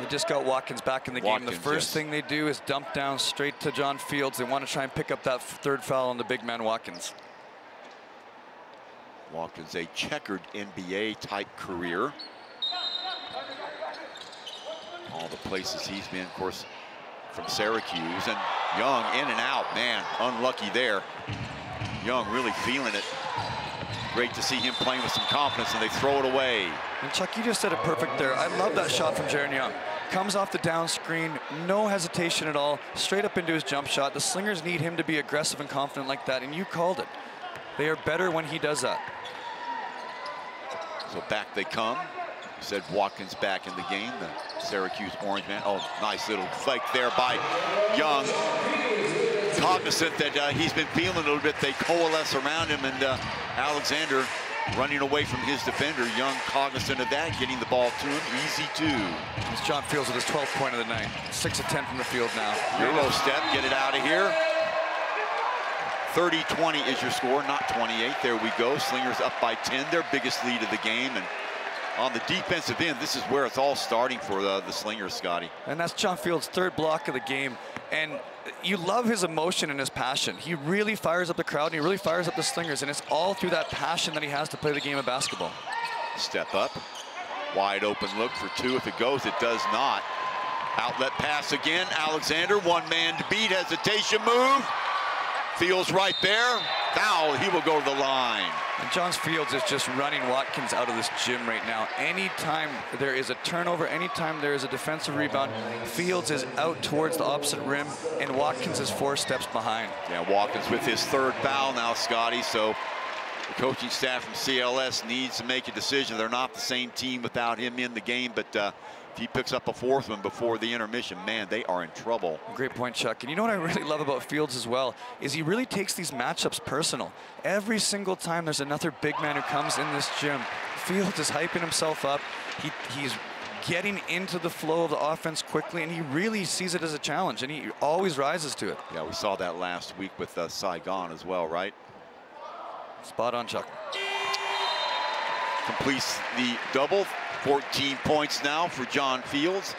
They just got Watkins back in the game. The first thing they do is dump down straight to John Fields. They want to try and pick up that third foul on the big man Watkins. Watkins, a checkered NBA type career. All the places he's been, of course, from Syracuse. And Young in and out, man, unlucky there. Young really feeling it. Great to see him playing with some confidence, and they throw it away. And Chuck, you just said it perfect there. I love that shot from Jaren Young. Comes off the down screen, no hesitation at all, straight up into his jump shot. The Slingers need him to be aggressive and confident like that, and you called it. They are better when he does that. So back they come. Said Watkins back in the game, the Syracuse Orange man. Oh, nice little fake there by Young. Cognizant that he's been feeling a little bit, they coalesce around him, and Alexander running away from his defender. Young cognizant of that, getting the ball to him. Easy two. It's John Fields with his 12th point of the night. 6 of 10 from the field now. Euro step, get it out of here. 30-20 is your score, not 28. There we go. Slingers up by 10, their biggest lead of the game. And on the defensive end, this is where it's all starting for the Slingers, Scotty. And that's John Fields' third block of the game. And you love his emotion and his passion. He really fires up the crowd, and he really fires up the Slingers, and it's all through that passion that he has to play the game of basketball. Step up. Wide open look for two. If it goes, it does not. Outlet pass again. Alexander, one man to beat. Hesitation move. Fields right there. Foul. He will go to the line. And John Fields is just running Watkins out of this gym right now. Anytime there is a turnover, anytime there is a defensive rebound, Fields is out towards the opposite rim, and Watkins is 4 steps behind. Yeah, Watkins with his third foul now, Scotty. So the coaching staff from CLS needs to make a decision. They're not the same team without him in the game, but if he picks up a 4th one before the intermission, man, they are in trouble. Great point, Chuck. And you know what I really love about Fields as well is he really takes these matchups personal. Every single time there's another big man who comes in this gym, Fields is hyping himself up. He's getting into the flow of the offense quickly, and he really sees it as a challenge, and he always rises to it. Yeah, we saw that last week with Saigon as well, right? Spot on, Chuck. Completes the double. 14 points now for John Fields.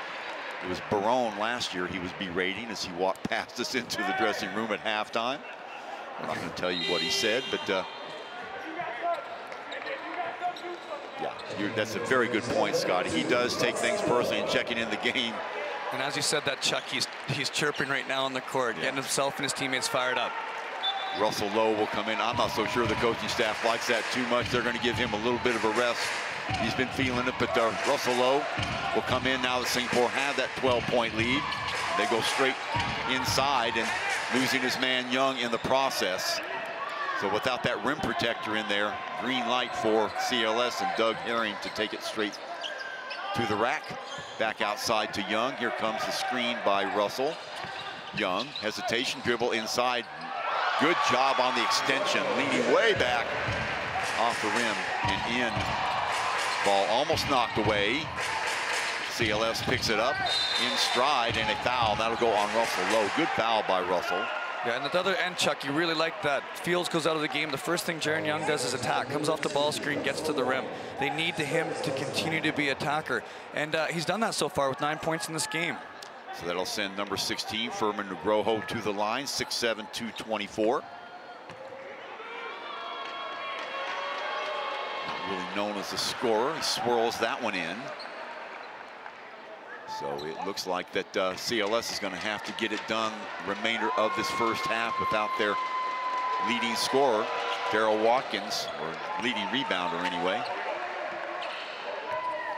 It was Barone last year he was berating as he walked past us into the dressing room at halftime. I'm not going to tell you what he said, but yeah, that's a very good point, Scotty. He does take things personally and checking in the game. And as you said that, Chuck, he's chirping right now on the court, getting himself and his teammates fired up. Russell Lowe will come in. I'm not so sure the coaching staff likes that too much. They're going to give him a little bit of a rest. He's been feeling it, but Russell Lowe will come in now that Singapore have that 12-point lead. They go straight inside and losing his man Young in the process. So without that rim protector in there, green light for CLS and Doug Herring to take it straight to the rack. Back outside to Young. Here comes the screen by Russell. Young, hesitation, dribble inside. Good job on the extension, leaning way back off the rim and in. Ball almost knocked away. CLS picks it up in stride, and a foul. That'll go on Russell Lowe. Good foul by Russell. Yeah, and at the other end, Chuck, you really like that. Fields goes out of the game. The first thing Jaren Young does is attack. Comes off the ball screen, gets to the rim. They need him to continue to be attacker. And he's done that so far with 9 points in this game. So that'll send number 16, Furman Nugroho, to the line. 6'7", 224. Really known as a scorer. He swirls that one in. So it looks like that CLS is going to have to get it done remainder of this first half without their leading scorer, Darryl Watkins, or leading rebounder anyway.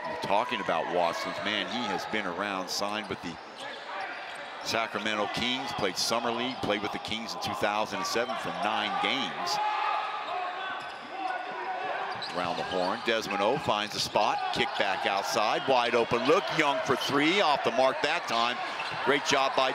You're talking about Watkins, man, he has been around, signed with the Sacramento Kings, played Summer League, played with the Kings in 2007 for 9 games. Around the horn, Desmond O finds a spot, kick back outside, wide open look, Young for 3, off the mark that time. Great job by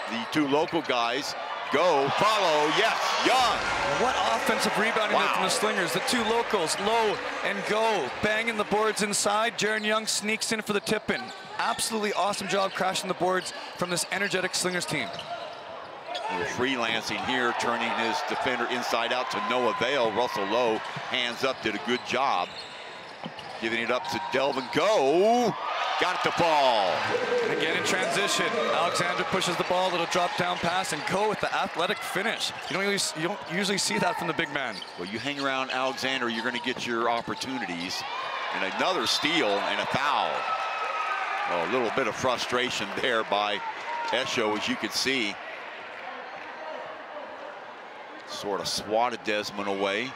the 2 local guys. Go, follow, yes, Young. What offensive rebounding from the Slingers. The 2 locals, Low and Go, banging the boards inside. Jaren Young sneaks in for the tip-in. Absolutely awesome job crashing the boards from this energetic Slingers team. Freelancing here, turning his defender inside out to no avail. Russell Lowe, hands up, did a good job. Giving it up to Delvin Go. got the ball. And again in transition, Alexander pushes the ball, little drop down pass, and go with the athletic finish. You don't usually see that from the big man. Well, you hang around Alexander, you're going to get your opportunities. And another steal and a foul. Oh, a little bit of frustration there by Esho, as you can see. Sort of swatted Desmond away.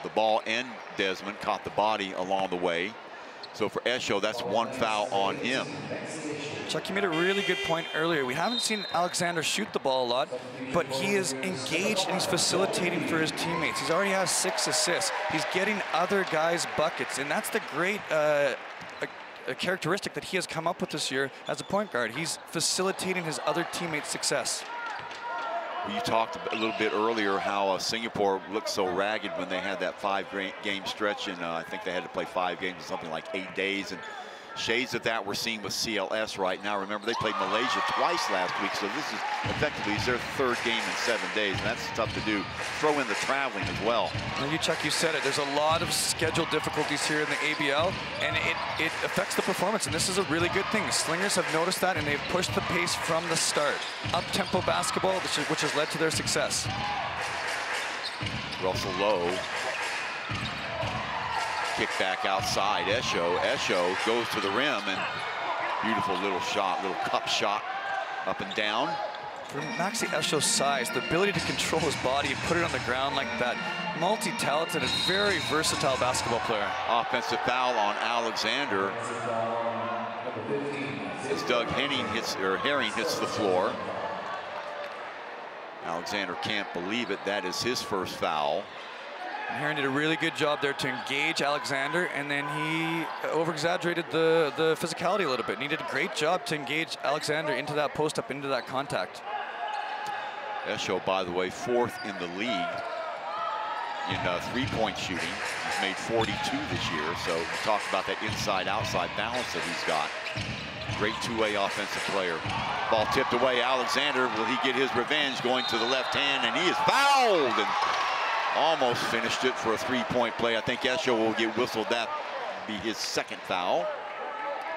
The ball and Desmond caught the body along the way. So for Esho, that's one foul on him. Chuck, you made a really good point earlier. We haven't seen Alexander shoot the ball a lot, but he is engaged and he's facilitating for his teammates. He's already has 6 assists. He's getting other guys buckets, and that's the great a characteristic that he has come up with this year as a point guard. He's facilitating his other teammates' success. You talked a little bit earlier how Singapore looked so ragged when they had that 5-game stretch, and I think they had to play 5 games in something like 8 days. And shades of that we're seeing with CLS right now. Remember, they played Malaysia twice last week, so this is effectively their 3rd game in 7 days, and that's tough to do. Throw in the traveling as well. Now, Chuck, you said it. There's a lot of schedule difficulties here in the ABL, and it affects the performance, and this is a really good thing. Slingers have noticed that, and they've pushed the pace from the start. Up-tempo basketball, which has led to their success. Russell Lowe. Kick back outside. Esho goes to the rim, and beautiful little shot, little cup shot up and down. For Maxi Esho's size, the ability to control his body and put it on the ground like that, multi-talented and very versatile basketball player. Offensive foul on Alexander as Doug Herring hits the floor. Alexander can't believe it. That is his first foul. Herring did a really good job there to engage Alexander, and then he over-exaggerated the physicality a little bit. And he did a great job to engage Alexander into that post-up, into that contact. Esho, by the way, 4th in the league in 3-point shooting. He's made 42 this year, so we talked about that inside-outside balance that he's got. Great two-way offensive player. Ball tipped away. Alexander, will he get his revenge? Going to the left hand, and he is fouled. And almost finished it for a 3-point play. I think Esho will get whistled. That be his 2nd foul.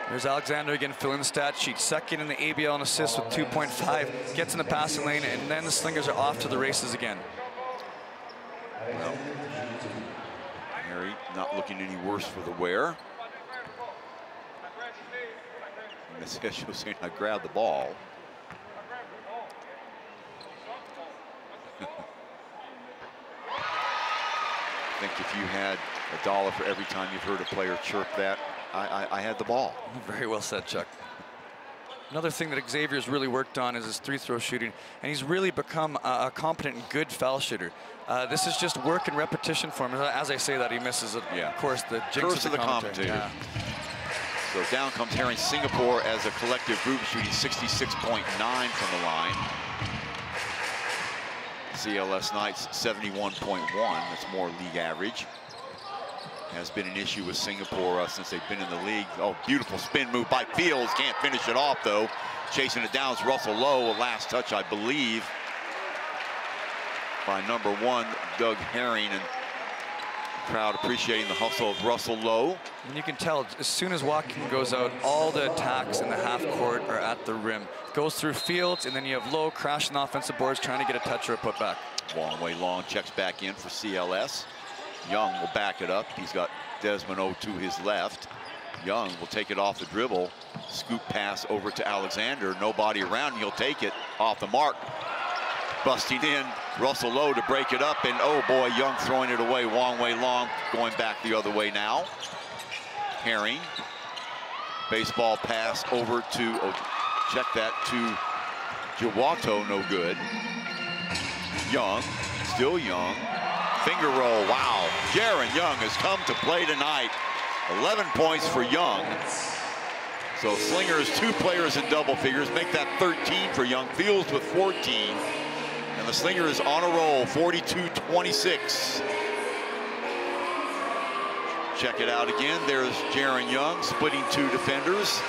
There's Alexander again filling the stat sheet. 2nd in the ABL in assists with 2.5. Gets in the passing lane, and then the Slingers are off to the races again. Well, Harry not looking any worse for the wear. And as Esho saying, I grabbed the ball. I think if you had $1 for every time you've heard a player chirp that, I had the ball. Very well said, Chuck. Another thing that Xavier's really worked on is his 3-throw shooting, and he's really become a competent and good foul shooter. This is just work and repetition for him. As I say that, he misses it. Yeah. Of course, the jinx of the commentator. Yeah. So down comes Herring. Singapore as a collective group shooting 66.9 from the line. CLS Knights 71.1. That's more league average. Has been an issue with Singapore since they've been in the league. Oh, beautiful spin move by Fields. Can't finish it off though. Chasing it down is Russell Lowe. A last touch, I believe, by #1 Doug Herring, and the crowd appreciating the hustle of Russell Lowe. And you can tell as soon as Joaquin goes out, all the attacks in the half court are at the rim. Goes through Fields, and then you have Lowe crashing the offensive boards trying to get a touch or a putback. Long way long, checks back in for CLS. Young will back it up. He's got Desmond O to his left. Young will take it off the dribble. Scoop pass over to Alexander. Nobody around. He'll take it off the mark. Busting in, Russell Lowe to break it up. And oh boy, Young throwing it away. Long way long. Going back the other way now. Herring. Baseball pass over to, check that, to Jawato. No good. Young. Still Young. Finger roll, wow. Jaron Young has come to play tonight. 11 points for Young. So Slingers, 2 players in double figures, make that 13 for Young. Fields with 14. And the Slingers on a roll, 42-26. Check it out again. There's Jaron Young splitting 2 defenders.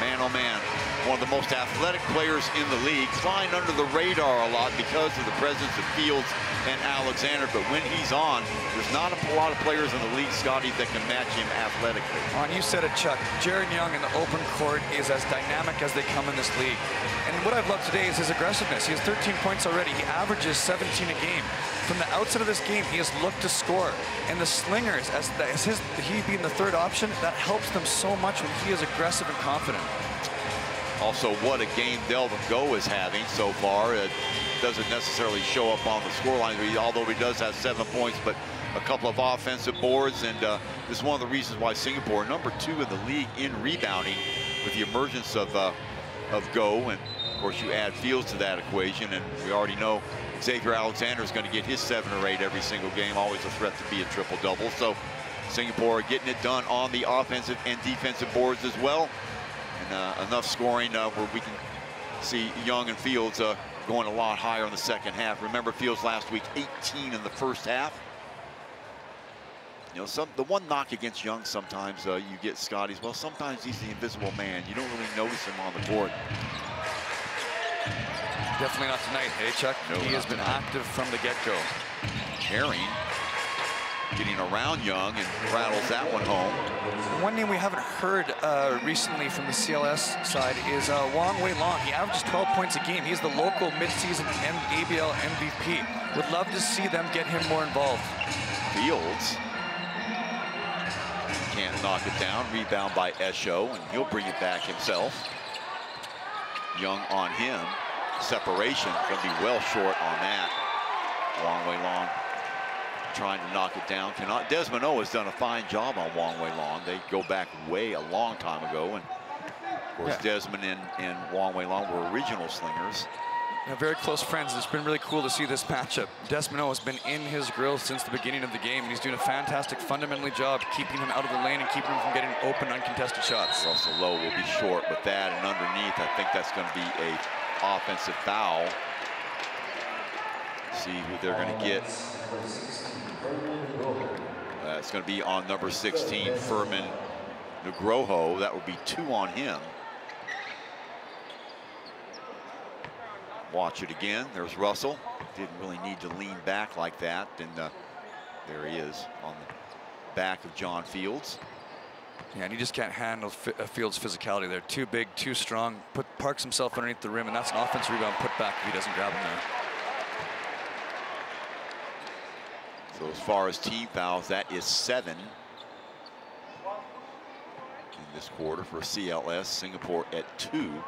Man, oh man. one of the most athletic players in the league, flying under the radar a lot because of the presence of Fields and Alexander. But when he's on, there's not a lot of players in the league, Scotty, that can match him athletically. You said it, Chuck. Jared Young in the open court is as dynamic as they come in this league. And what I've loved today is his aggressiveness. He has 13 points already. He averages 17 a game. From the outset of this game, he has looked to score. And the Slingers, as he being the third option, that helps them so much when he is aggressive and confident. Also, what a game Delvin Go is having so far. It doesn't necessarily show up on the scoreline, although he does have 7 points, but a couple of offensive boards. And this is one of the reasons why Singapore, #2 in the league in rebounding, with the emergence of Go. And of course, you add Fields to that equation, and we already know Xavier Alexander is going to get his 7 or 8 every single game, always a threat to be a triple-double. So Singapore getting it done on the offensive and defensive boards as well. And enough scoring where we can see Young and Fields going a lot higher in the second half. Remember, Fields last week, 18 in the first half. You know, the one knock against Young sometimes you get, Scotty's, well, sometimes he's the invisible man. You don't really notice him on the court. Definitely not tonight, hey, Chuck? No, he has been active from the get-go. Herring getting around Young and rattles that one home. One name we haven't heard recently from the CLS side is Wong Wei Long. He averages 12 points a game. He's the local midseason ABL MVP. Would love to see them get him more involved. Fields can't knock it down. Rebound by Esho, and he'll bring it back himself. Young on him. Separation, going to be well short on that. Wong Wei Long trying to knock it down. Cannot. Desmond O has done a fine job on Wong Wei Long. They go back way a long time ago, and of course Desmond and Wong Wei Long were original Slingers. Yeah, very close friends. It's been really cool to see this matchup. Desmond O has been in his grill since the beginning of the game, and he's doing a fantastic fundamentally job keeping him out of the lane and keeping him from getting open, uncontested shots. Russell Lowe will be short with that, and underneath, I think that's going to be a offensive foul. See who they're going to get. It's going to be on number 16, Furman Nugroho. That would be 2 on him. Watch it again. There's Russell. Didn't really need to lean back like that. And there he is on the back of John Fields. Yeah, and he just can't handle Fields' physicality there. Too big, too strong. Parks himself underneath the rim, and that's an offensive rebound put back if he doesn't grab him there. So as far as team fouls, that is 7 in this quarter for CLS. Singapore at 2.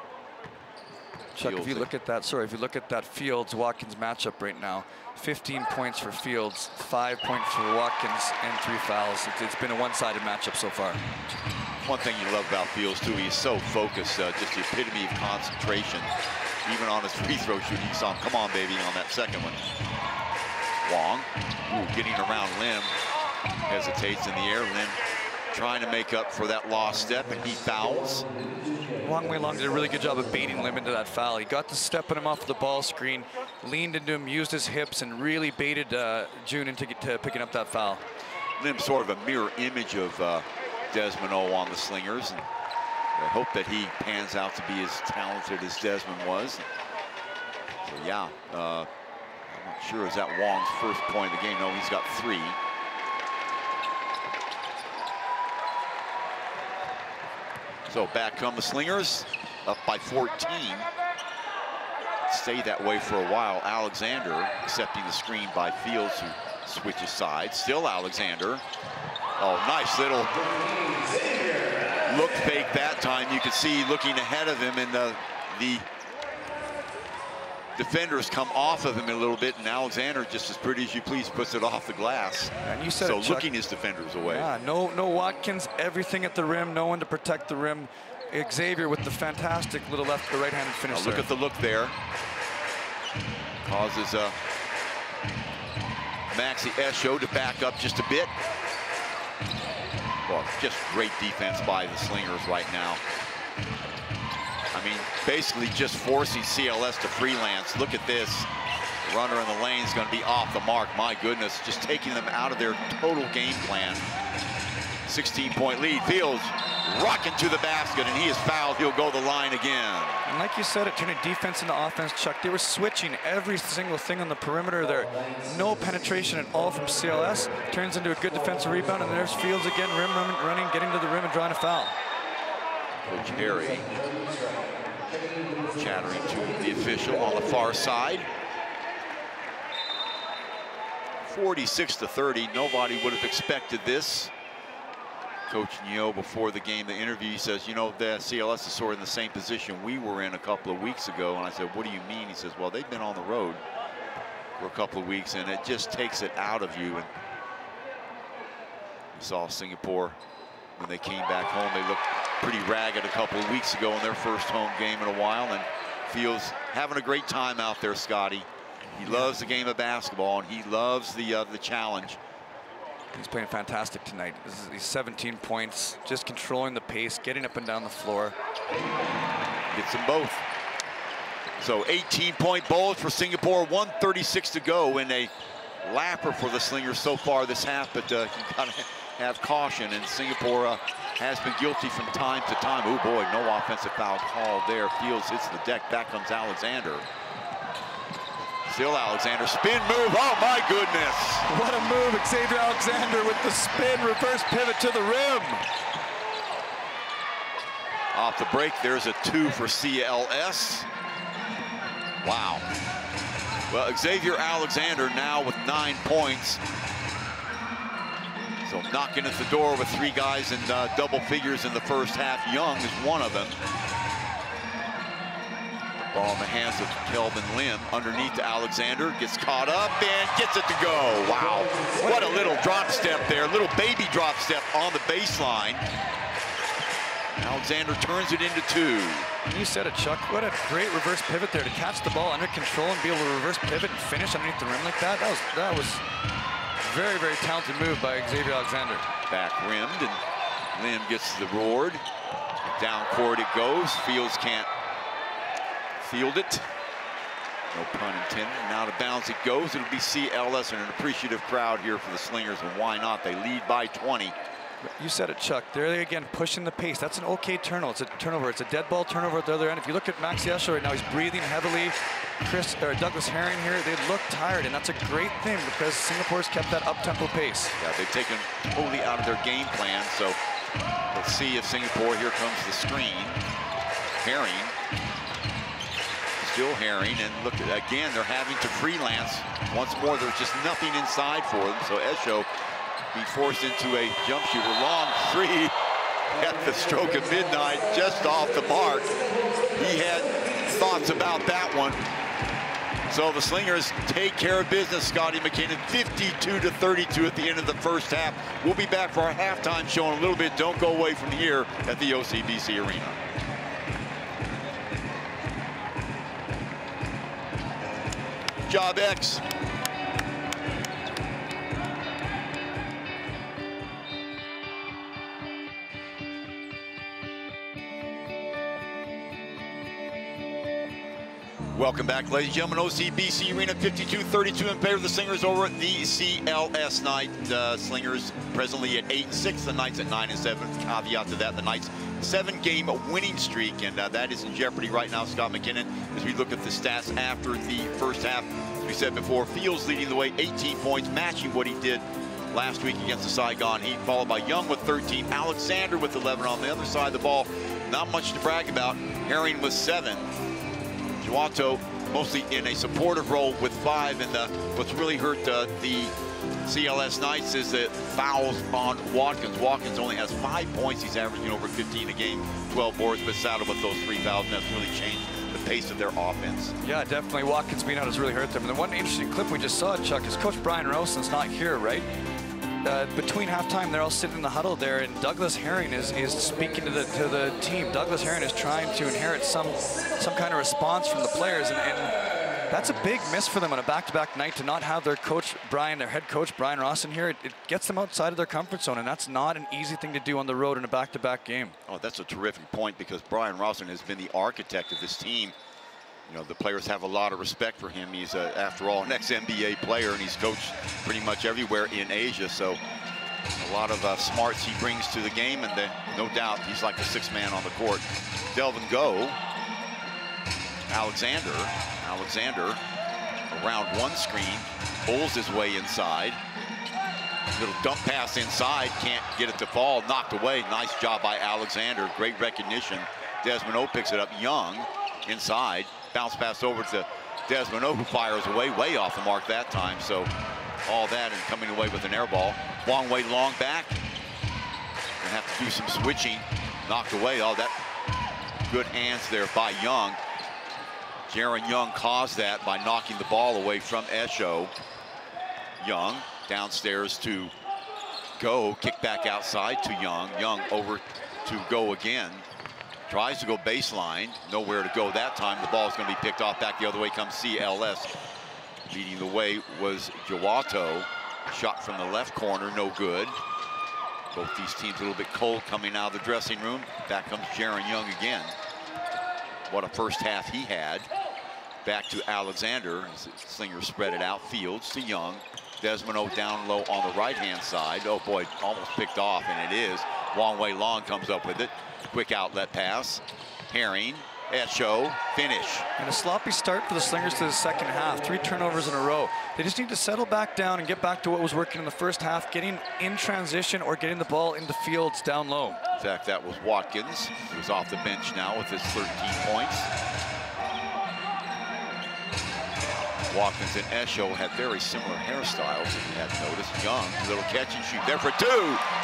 Chuck, if you look at that, if you look at that Fields-Watkins matchup right now, 15 points for Fields, 5 points for Watkins, and 3 fouls. It's been a one-sided matchup so far. One thing you love about Fields, too, he's so focused, just the epitome of concentration. Even on his free throw shooting, you saw him, come on, baby, on that second one. Wong, getting around Lim, hesitates in the air. Lim trying to make up for that lost step, and he fouls. Wong Wei Long did a really good job of baiting Lim into that foul. He got to stepping him off the ball screen, leaned into him, used his hips, and really baited June into picking up that foul. Lim's sort of a mirror image of Desmond O on the Slingers, and I hope that he pans out to be as talented as Desmond was. So yeah, I'm not sure, is that Wong's first point of the game? No, he's got 3. So back come the Slingers, up by 14. Stay that way for a while. Alexander accepting the screen by Fields, who switches sides. Still Alexander. Oh, nice little look fake that time. You can see looking ahead of him, and the defenders come off of him a little bit, and Alexander, just as pretty as you please, puts it off the glass. And you said so it, Chuck. Looking his defenders away. Yeah, no Watkins, everything at the rim, no one to protect the rim. Xavier with the fantastic little left or right-handed finish. Now look at the look there. Causes Maxi Esho to back up just a bit. Well, just great defense by the Slingers right now. I mean, basically just forcing CLS to freelance. Look at this. The runner in the lane is going to be off the mark. My goodness, just taking them out of their total game plan. 16-point lead. Fields rocking to the basket, and he is fouled. He'll go the line again. And like you said, it turned defense into offense, Chuck. They were switching every single thing on the perimeter there. No penetration at all from CLS. Turns into a good defensive rebound, and there's Fields again, rim running, getting to the rim and drawing a foul. Coach Harry chattering to the official on the far side. 46-30. Nobody would have expected this. Coach Neo, before the game, the interview, he says, you know, the CLS is sort of in the same position we were in a couple of weeks ago. And I said, what do you mean? He says, well, they've been on the road for a couple of weeks, and it just takes it out of you. And we saw Singapore when they came back home. They looked pretty ragged a couple of weeks ago in their first home game in a while. And Fields having a great time out there, Scotty. He loves the game of basketball, and he loves the challenge. He's playing fantastic tonight. He's 17 points, just controlling the pace, getting up and down the floor. Gets them both. So 18-point bullets for Singapore, 1:36 to go in a lapper for the Slingers so far this half, but you gotta have caution, and Singapore has been guilty from time to time. Oh boy, no offensive foul called there. Fields hits the deck, back comes Alexander. Still Alexander, spin move, oh my goodness. What a move, Xavier Alexander with the spin, reverse pivot to the rim. Off the break, there's a 2 for CLS. Wow. Well, Xavier Alexander now with 9 points. So knocking at the door with 3 guys in double figures in the first half. Young is one of them. Ball in the hands of Kelvin Lim. Underneath to Alexander. Gets caught up and gets it to go. Wow. What a little drop step there. Little baby drop step on the baseline. Alexander turns it into 2. You said it, Chuck. What a great reverse pivot there to catch the ball under control and be able to reverse pivot and finish underneath the rim like that. That was very, very talented move by Xavier Alexander. Back rimmed, and Lim gets the reward. Down court it goes. Fields can't field it. No pun intended. And out of bounds it goes. It'll be CLS and an appreciative crowd here for the Slingers, and why not? They lead by 20. You said it, Chuck. There they again pushing the pace. That's an okay turnover. It's a turnover. It's a dead ball turnover at the other end. If you look at Max Yesha right now, he's breathing heavily. Douglas Herring here, they look tired, and that's a great thing because Singapore's kept that up-tempo pace. Yeah, they've taken totally out of their game plan. So let's see if Singapore, here comes the screen. Herring. Still Herring, and look at again, they're having to freelance. Once more, there's just nothing inside for them. So Esho be forced into a jump shooter. Long 3 at the stroke of midnight, just off the mark. He had thoughts about that one. So the Slingers take care of business, Scotty McKinnon, 52-32 at the end of the first half. We'll be back for our halftime show in a little bit. Don't go away from here at the OCBC Arena. Job X. Welcome back, ladies and gentlemen. OCBC Arena, 52-32 in favor of the Slingers over at the CLS night. Slingers presently at 8-6, the Knights at 9-7. Caveat to that, the Knights 7-game winning streak, and that is in jeopardy right now, Scott McKinnon, as we look at the stats after the first half. As we said before, Fields leading the way, 18 points, matching what he did last week against the Saigon Heat, followed by Young with 13, Alexander with 11 on the other side of the ball. Not much to brag about. Herring with 7. Juato mostly in a supportive role with 5, and what's really hurt the CLS Knights is that fouls on Watkins. Watkins only has 5 points. He's averaging over 15 a game, 12 boards, but saddled with those 3 fouls, and that's really changed the pace of their offense. Yeah, definitely. Watkins being out has really hurt them. And the one interesting clip we just saw, Chuck, is Coach Brian Rowson's not here, right? Between halftime, they're all sitting in the huddle there, and Douglas Herring is speaking to the team. Douglas Herring is trying to inherit some kind of response from the players, and that's a big miss for them on a back-to-back night to not have their coach Brian, their head coach Brian Rawson here. It gets them outside of their comfort zone, and that's not an easy thing to do on the road in a back-to-back game. Oh, that's a terrific point, because Brian Rawson has been the architect of this team. You know, the players have a lot of respect for him. He's, after all, an ex-NBA player, and he's coached pretty much everywhere in Asia. So A lot of smarts he brings to the game, and no doubt he's like the sixth man on the court. Delvin Go. Alexander around one screen, pulls his way inside. Little dump pass inside, can't get it to fall, knocked away. Nice job by Alexander, great recognition. Desmond O picks it up. Young inside, bounce pass over to Desmond O, who fires away, way off the mark that time. So all that and coming away with an air ball. Long way, long back. Gonna have to do some switching. Knocked away. All that good hands there by Young. Jaron Young caused that by knocking the ball away from Esho. Young downstairs to Go, kick back outside to Young. Young over to Go again. Tries to go baseline, nowhere to go that time. The ball's going to be picked off. Back the other way comes CLS. Leading the way was Jawato. Shot from the left corner, no good. Both these teams a little bit cold coming out of the dressing room. Back comes Jaron Young again. What a first half he had. Back to Alexander. Slingers spread it out. Fields to Young. Desmond O down low on the right-hand side. Oh boy, almost picked off, and it is. Long way long comes up with it. Quick outlet pass. Herring, Esho, finish. And a sloppy start for the Slingers to the second half. 3 turnovers in a row. They just need to settle back down and get back to what was working in the first half, getting in transition or getting the ball into Fields down low. In fact, that was Watkins, who's off the bench now with his 13 points. Watkins and Esho had very similar hairstyles, if you hadn't noticed. Young, little catch and shoot there for 2,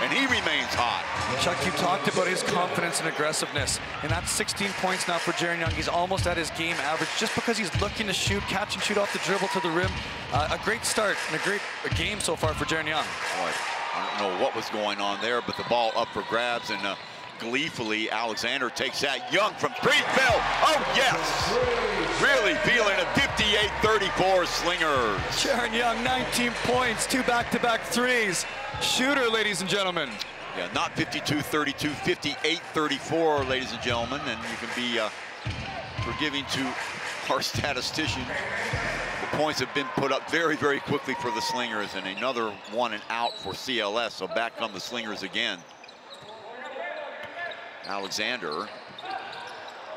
and he remains hot. Chuck, you talked about his confidence and aggressiveness, and that's 16 points now for Jaron Young. He's almost at his game average just because he's looking to shoot, catch and shoot off the dribble to the rim. A great start and a great game so far for Jaron Young. Boy, I don't know what was going on there, but the ball up for grabs, and gleefully Alexander takes that. Young from 3, Bill. Oh yes, really feeling a 58-34 Slingers. Jaron Young, 19 points, 2 back-to-back threes. Shooter, ladies and gentlemen. Yeah, not 52-32, 58-34, ladies and gentlemen, and you can be forgiving to our statistician. The points have been put up very, very quickly for the Slingers, and another 1 and out for CLS, so back come the Slingers again. Alexander,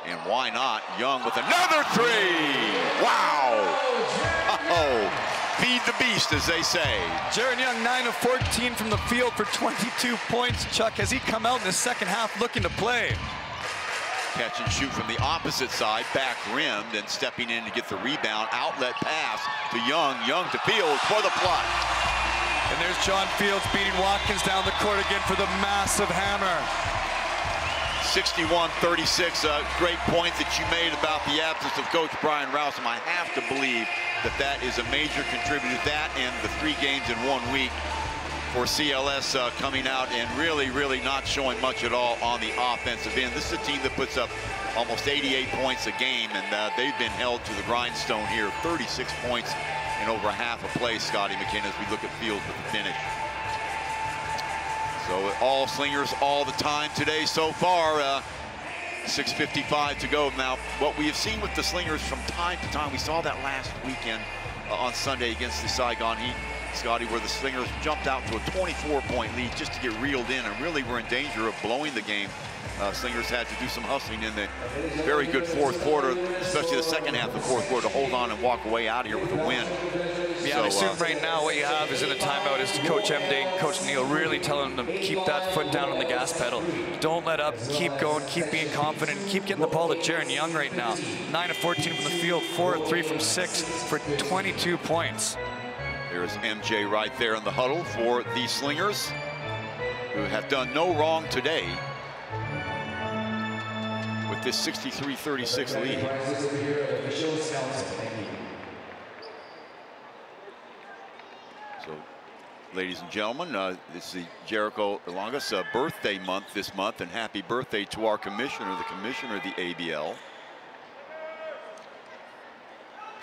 and why not? Young with another 3! Wow! Oh, feed the beast, as they say. Jaron Young, 9 of 14 from the field for 22 points. Chuck, has he come out in the second half looking to play? Catch and shoot from the opposite side, back rim, then stepping in to get the rebound. Outlet pass to Young. Young to Fields for the pluck. And there's John Fields beating Watkins down the court again for the massive hammer. 61-36, a great point that you made about the absence of Coach Brian Rousum. I have to believe that that is a major contributor. That and the 3 games in 1 week for CLS coming out and really, really not showing much at all on the offensive end. This is a team that puts up almost 88 points a game, and they've been held to the grindstone here. 36 points in over half a play, Scotty McKinnon, as we look at Fields with the finish. So all Slingers all the time today so far. 6:55 to go. Now, what we have seen with the Slingers from time to time, we saw that last weekend on Sunday against the Saigon Heat, Scotty, where the Slingers jumped out to a 24-point lead just to get reeled in and really were in danger of blowing the game. Slingers had to do some hustling in the very good fourth quarter, especially the second half of the fourth quarter, to hold on and walk away out of here with a win. Yeah, so, I assume right now what you have is in a timeout is Coach MD and Coach Neal really telling them to keep that foot down on the gas pedal. Don't let up, keep going, keep being confident, keep getting the ball to Jaron Young right now. 9 of 14 from the field, 4 of 3 from 6 for 22 points. There's MJ right there in the huddle for the Slingers, who have done no wrong today with this 63-36 lead. So, ladies and gentlemen, this is the Jericho Elongas birthday month this month, and happy birthday to our commissioner, the commissioner of the ABL.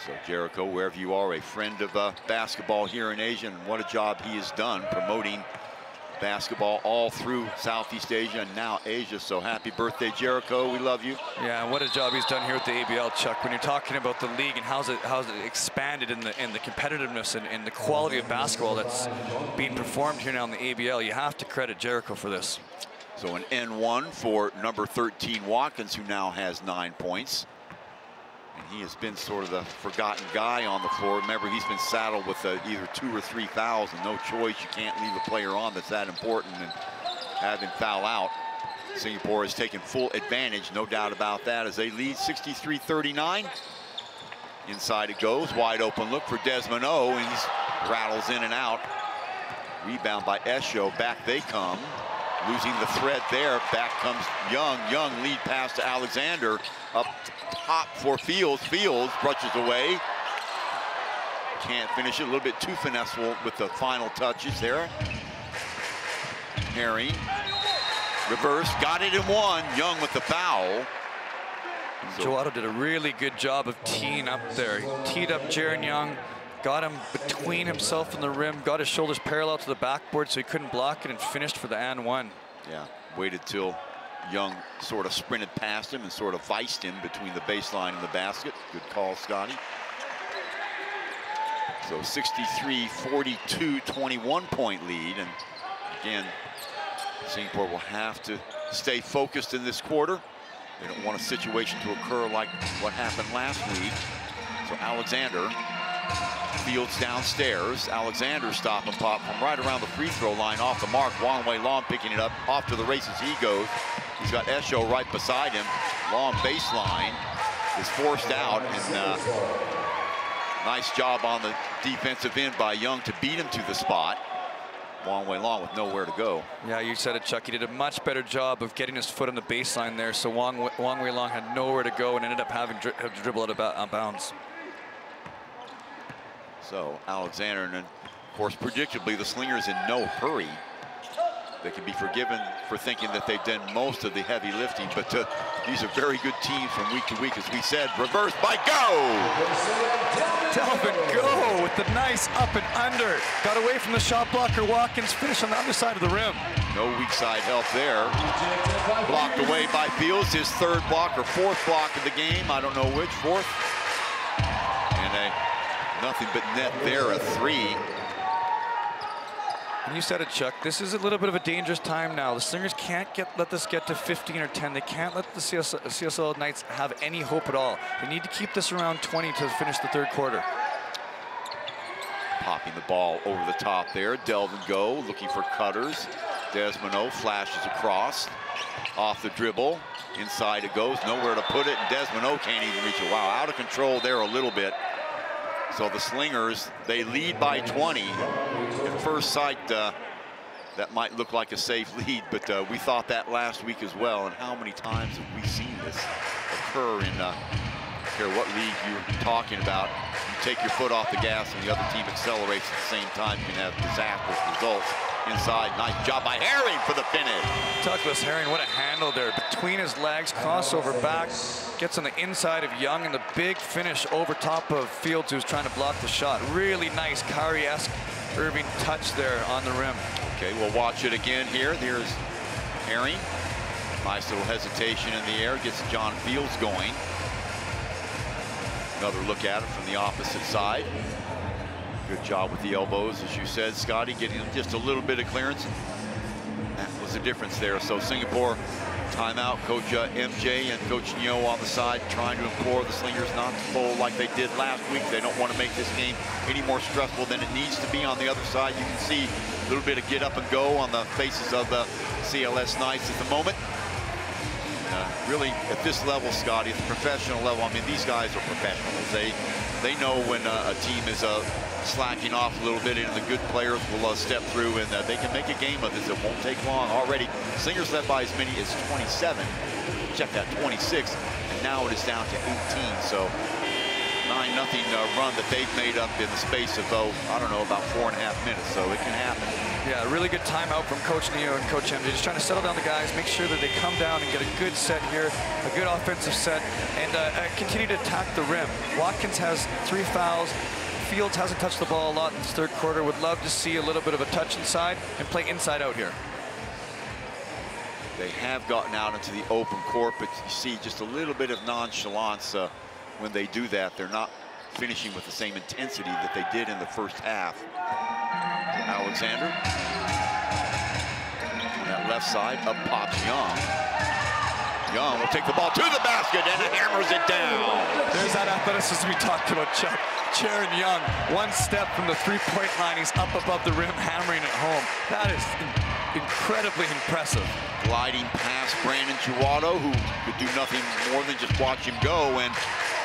So Jericho, wherever you are, a friend of basketball here in Asia, and what a job he has done promoting basketball all through Southeast Asia and now Asia. So happy birthday, Jericho. We love you. Yeah, and what a job he's done here with the ABL, Chuck. When you're talking about the league and how's it expanded in the competitiveness and the quality of basketball that's being performed here now in the ABL, you have to credit Jericho for this. So an N1 for number 13 Watkins, who now has 9 points. And he has been sort of the forgotten guy on the floor. Remember, he's been saddled with either 2 or 3 fouls, and no choice. You can't leave a player on that's that important and have him foul out. Singapore has taken full advantage, no doubt about that, as they lead 63-39. Inside it goes, wide open look for Desmond O, and he rattles in and out. Rebound by Esho, back they come. Losing the thread there, back comes Young. Young lead pass to Alexander, up top for Fields. Fields brushes away. Can't finish it, a little bit too finesseful with the final touches there. Herring, reverse, got it in one. Young with the foul. Joe Otto did a really good job of teeing up there. He teed up Jaren Young, got him between himself and the rim, got his shoulders parallel to the backboard so he couldn't block it, and finished for the and one. Yeah, waited till Young sort of sprinted past him and sort of viced him between the baseline and the basket. Good call, Scotty. So 63-42, 21-point lead. And again, Singapore will have to stay focused in this quarter. They don't want a situation to occur like what happened last week. So Alexander, Fields downstairs. Alexander stop and pop from right around the free throw line off the mark. Wong Wei Long picking it up. Off to the races he goes. He's got Esho right beside him. Long baseline is forced out, and nice job on the defensive end by Young to beat him to the spot. Wong Wei Long with nowhere to go. Yeah, you said it, Chuck. He did a much better job of getting his foot on the baseline there, so Wong Wei Long had nowhere to go and ended up having to dribble out of bounds. So Alexander, and then, of course, predictably, the Slingers in no hurry. They can be forgiven for thinking that they've done most of the heavy lifting, but these are very good teams from week to week. As we said, reversed by Go! Delvin Go with the nice up and under. Got away from the shot blocker. Watkins finished on the other side of the rim. No weak side help there. Blocked away by Fields, his third block or fourth block of the game. I don't know which, fourth. And nothing but net there, a three. And you said it, Chuck. This is a little bit of a dangerous time now. The Slingers can't let this get to 15 or 10. They can't let the CSL Knights have any hope at all. They need to keep this around 20 to finish the third quarter. Popping the ball over the top there. Delvin Go looking for cutters. Desmond O flashes across. Off the dribble. Inside it goes. Nowhere to put it. And Desmond O can't even reach it. Wow, out of control there a little bit. So the Slingers, they lead by 20. At first sight, that might look like a safe lead, but we thought that last week as well. And how many times have we seen this occur in, I don't care what league you're talking about. You take your foot off the gas and the other team accelerates at the same time. You can have disastrous results. Inside, nice job by Herring for the finish. Douglas Herring, what a handle there. Between his legs, crossover back, gets on the inside of Young, and the big finish over top of Fields, who's trying to block the shot. Really nice Kyrie-esque Irving touch there on the rim. Okay, we'll watch it again here. Here's Herring. Nice little hesitation in the air, gets John Fields going. Another look at it from the opposite side. Good job with the elbows, as you said, Scotty, getting just a little bit of clearance. That was the difference there. So Singapore, timeout. Coach MJ and Coach Neo on the side trying to implore the Slingers not to fold like they did last week. They don't want to make this game any more stressful than it needs to be. On the other side, you can see a little bit of get up and go on the faces of the CLS Knights at the moment. Really, at this level, Scotty, at the professional level, I mean, these guys are professionals. They know when a team is slacking off a little bit, and the good players will step through, and they can make a game of this. It won't take long. Already, Slingers led by as many as 27. Check that, 26, and now it is down to 18. So 9-0 run that they've made up in the space of, I don't know, about 4.5 minutes. So it can happen. Yeah, really good timeout from Coach Neo and Coach MJ. Just trying to settle down the guys, make sure that they come down and get a good set here, a good offensive set, and continue to attack the rim. Watkins has 3 fouls. Fields hasn't touched the ball a lot in this third quarter. Would love to see a little bit of a touch inside and play inside out here. They have gotten out into the open court, but you see just a little bit of nonchalance when they do that. They're not finishing with the same intensity that they did in the first half. Alexander. On that left side, up pops Young. Young will take the ball to the basket and it hammers it down. There's that athleticism we talked about, Chuck. Jaron Young, one step from the three-point line. He's up above the rim, hammering it home. That is incredibly impressive. Gliding past Brandon Chihuado, who could do nothing more than just watch him go, and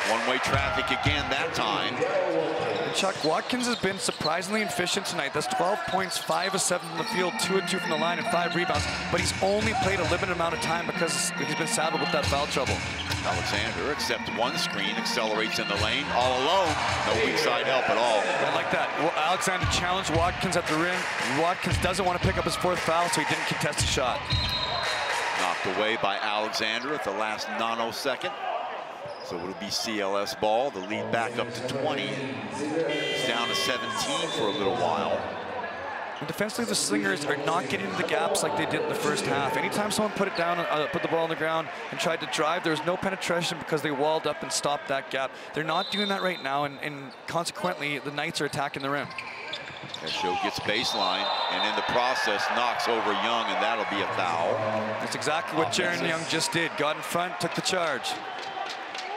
one-way traffic again that time. And Chuck, Watkins has been surprisingly efficient tonight. That's 12 points, 5 of 7 from the field, 2 of 2 from the line, and 5 rebounds. But he's only played a limited amount of time because he's been saddled with that foul trouble. Alexander accepts one screen, accelerates in the lane, all alone. No weak side help at all. I like that. Alexander challenged Watkins at the rim. Watkins doesn't want to pick up his 4th foul, so he didn't contest the shot. Knocked away by Alexander at the last nanosecond. So it'll be CLS ball. The lead back up to 20. It's down to 17 for a little while. And defensively, the Slingers are not getting into the gaps like they did in the first half. Anytime someone put it down, put the ball on the ground and tried to drive, there was no penetration because they walled up and stopped that gap. They're not doing that right now, and consequently, the Knights are attacking the rim. Esho gets baseline, and in the process, knocks over Young, and that'll be a foul. That's exactly what Jaron Young just did. Got in front, took the charge.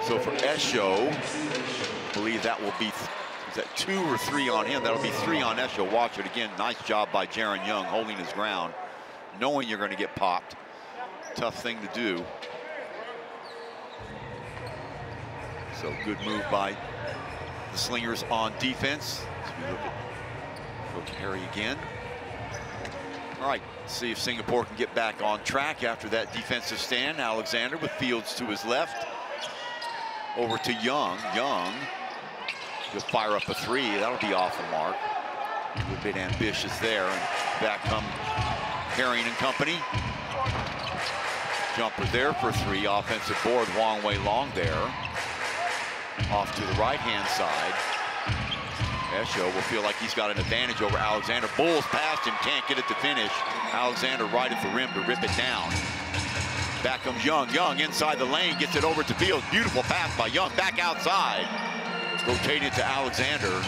So for Esho, I believe that will be, is that 2 or 3 on him? That'll be 3 on Esho. Watch it again. Nice job by Jaron Young holding his ground, knowing you're going to get popped. Tough thing to do. So good move by the Slingers on defense. As we look at Coach Harry again. All right, see if Singapore can get back on track after that defensive stand. Alexander with Fields to his left. Over to Young. Young will fire up a 3. That'll be off the mark. A little bit ambitious there. And back come Herring and company. Jumper there for 3. Offensive board. Wong Wei Long there. Off to the right-hand side. Esho will feel like he's got an advantage over Alexander. Bulls past him, can't get it to finish. Alexander right at the rim to rip it down. Back comes Young. Young inside the lane, gets it over to Fields. Beautiful pass by Young, back outside. Rotated to Alexander.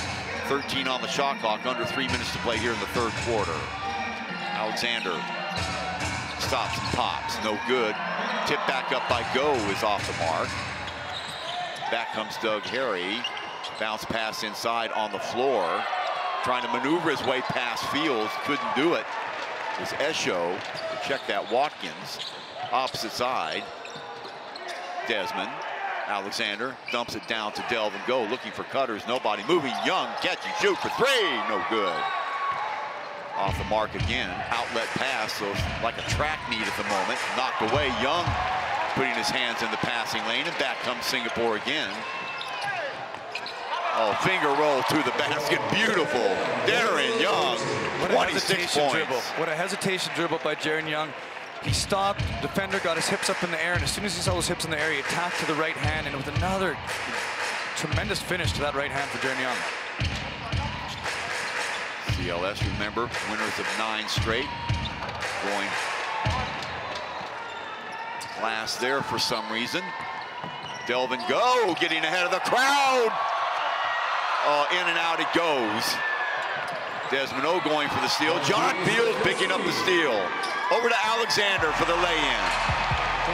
13 on the shot clock, under 3 minutes to play here in the third quarter. Alexander stops and pops, no good. Tip back up by Go is off the mark. Back comes Doug Harry. Bounce pass inside on the floor. Trying to maneuver his way past Fields, couldn't do it. It's Esho, check that Watkins. Opposite side, Desmond. Alexander dumps it down to Delvin Go, looking for cutters, nobody moving. Young, catch and shoot for 3, no good. Off the mark again, outlet pass, so it's like a track meet at the moment. Knocked away, Young putting his hands in the passing lane, and back comes Singapore again. Oh, finger roll to the basket, beautiful. Darren Young, 26 points. Dribble. What a hesitation dribble by Jaron Young. He stopped, defender got his hips up in the air, and as soon as he saw his hips in the air, he attacked to the right hand, and with another tremendous finish to that right hand for Jaron Young. CLS, remember, winners of 9 straight. Going last there for some reason. Delvin Go getting ahead of the crowd. In and out it goes. Desmond O going for the steal. John Fields picking up the steal. Over to Alexander for the lay-in.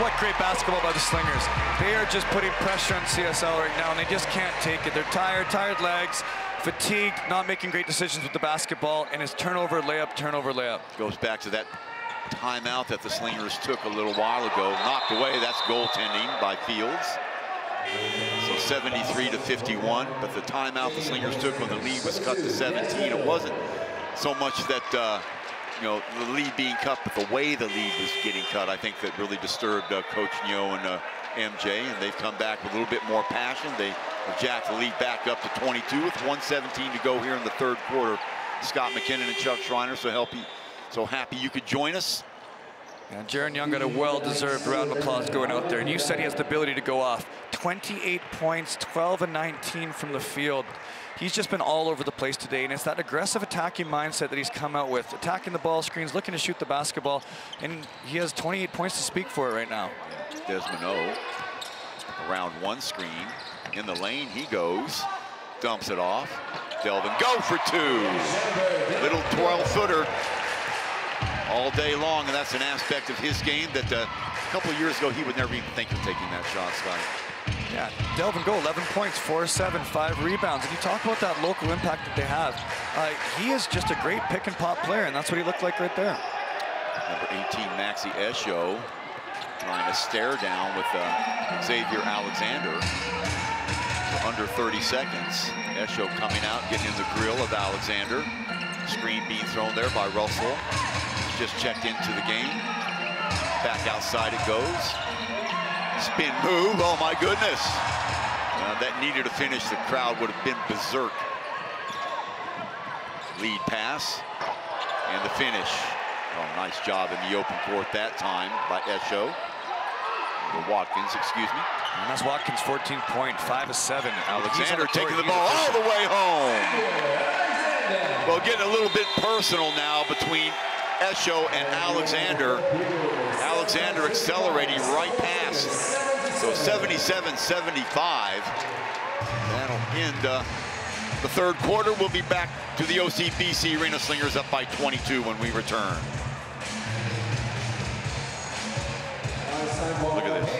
What great basketball by the Slingers. They are just putting pressure on CSL right now, and they just can't take it. They're tired legs, fatigued, not making great decisions with the basketball, and it's turnover, layup, turnover, layup. Goes back to that timeout that the Slingers took a little while ago. Knocked away, that's goaltending by Fields. So 73 to 51, but the timeout the Slingers took when the lead was cut to 17, it wasn't so much that, you know, the lead being cut, but the way the lead was getting cut, I think that really disturbed Coach Nyo and MJ, and they've come back with a little bit more passion. They have jacked the lead back up to 22 with 1:17 to go here in the third quarter. Scott McKinnon and Chuck Schreiner, so happy you could join us. And Jaron Young got a well-deserved round of applause going out there. And you said he has the ability to go off. 28 points, 12 and 19 from the field. he's just been all over the place today, and it's that aggressive attacking mindset that he's come out with, attacking the ball screens, looking to shoot the basketball, and he has 28 points to speak for it right now. Desmond O around one screen. In the lane he goes, dumps it off. Delvin Go for two. Little 12-footer all day long, and that's an aspect of his game that a couple of years ago he would never even think of taking that shot, Scott. Yeah, Delvin Go, 11 points, 4, 7, 5 rebounds. And you talk about that local impact that they have. He is just a great pick and pop player, and that's what he looked like right there. Number 18, Maxi Esho, trying to stare down with Xavier Alexander. So under 30 seconds. Esho coming out, getting in the grill of Alexander. Screen being thrown there by Russell. He's just checked into the game. Back outside it goes. Spin move, oh my goodness. That needed a finish. The crowd would have been berserk. Lead pass and the finish. Oh, nice job in the open court that time by Esho. Or Watkins, excuse me. And that's Watkins, 14 point, 5 of 7. Alexander taking the ball all the way home. Well, getting a little bit personal now between Esho and Alexander. Alexander accelerating right past. So 77-75. That'll end the third quarter. We'll be back to the OCBC Arena. Slingers up by 22 when we return. Look at this.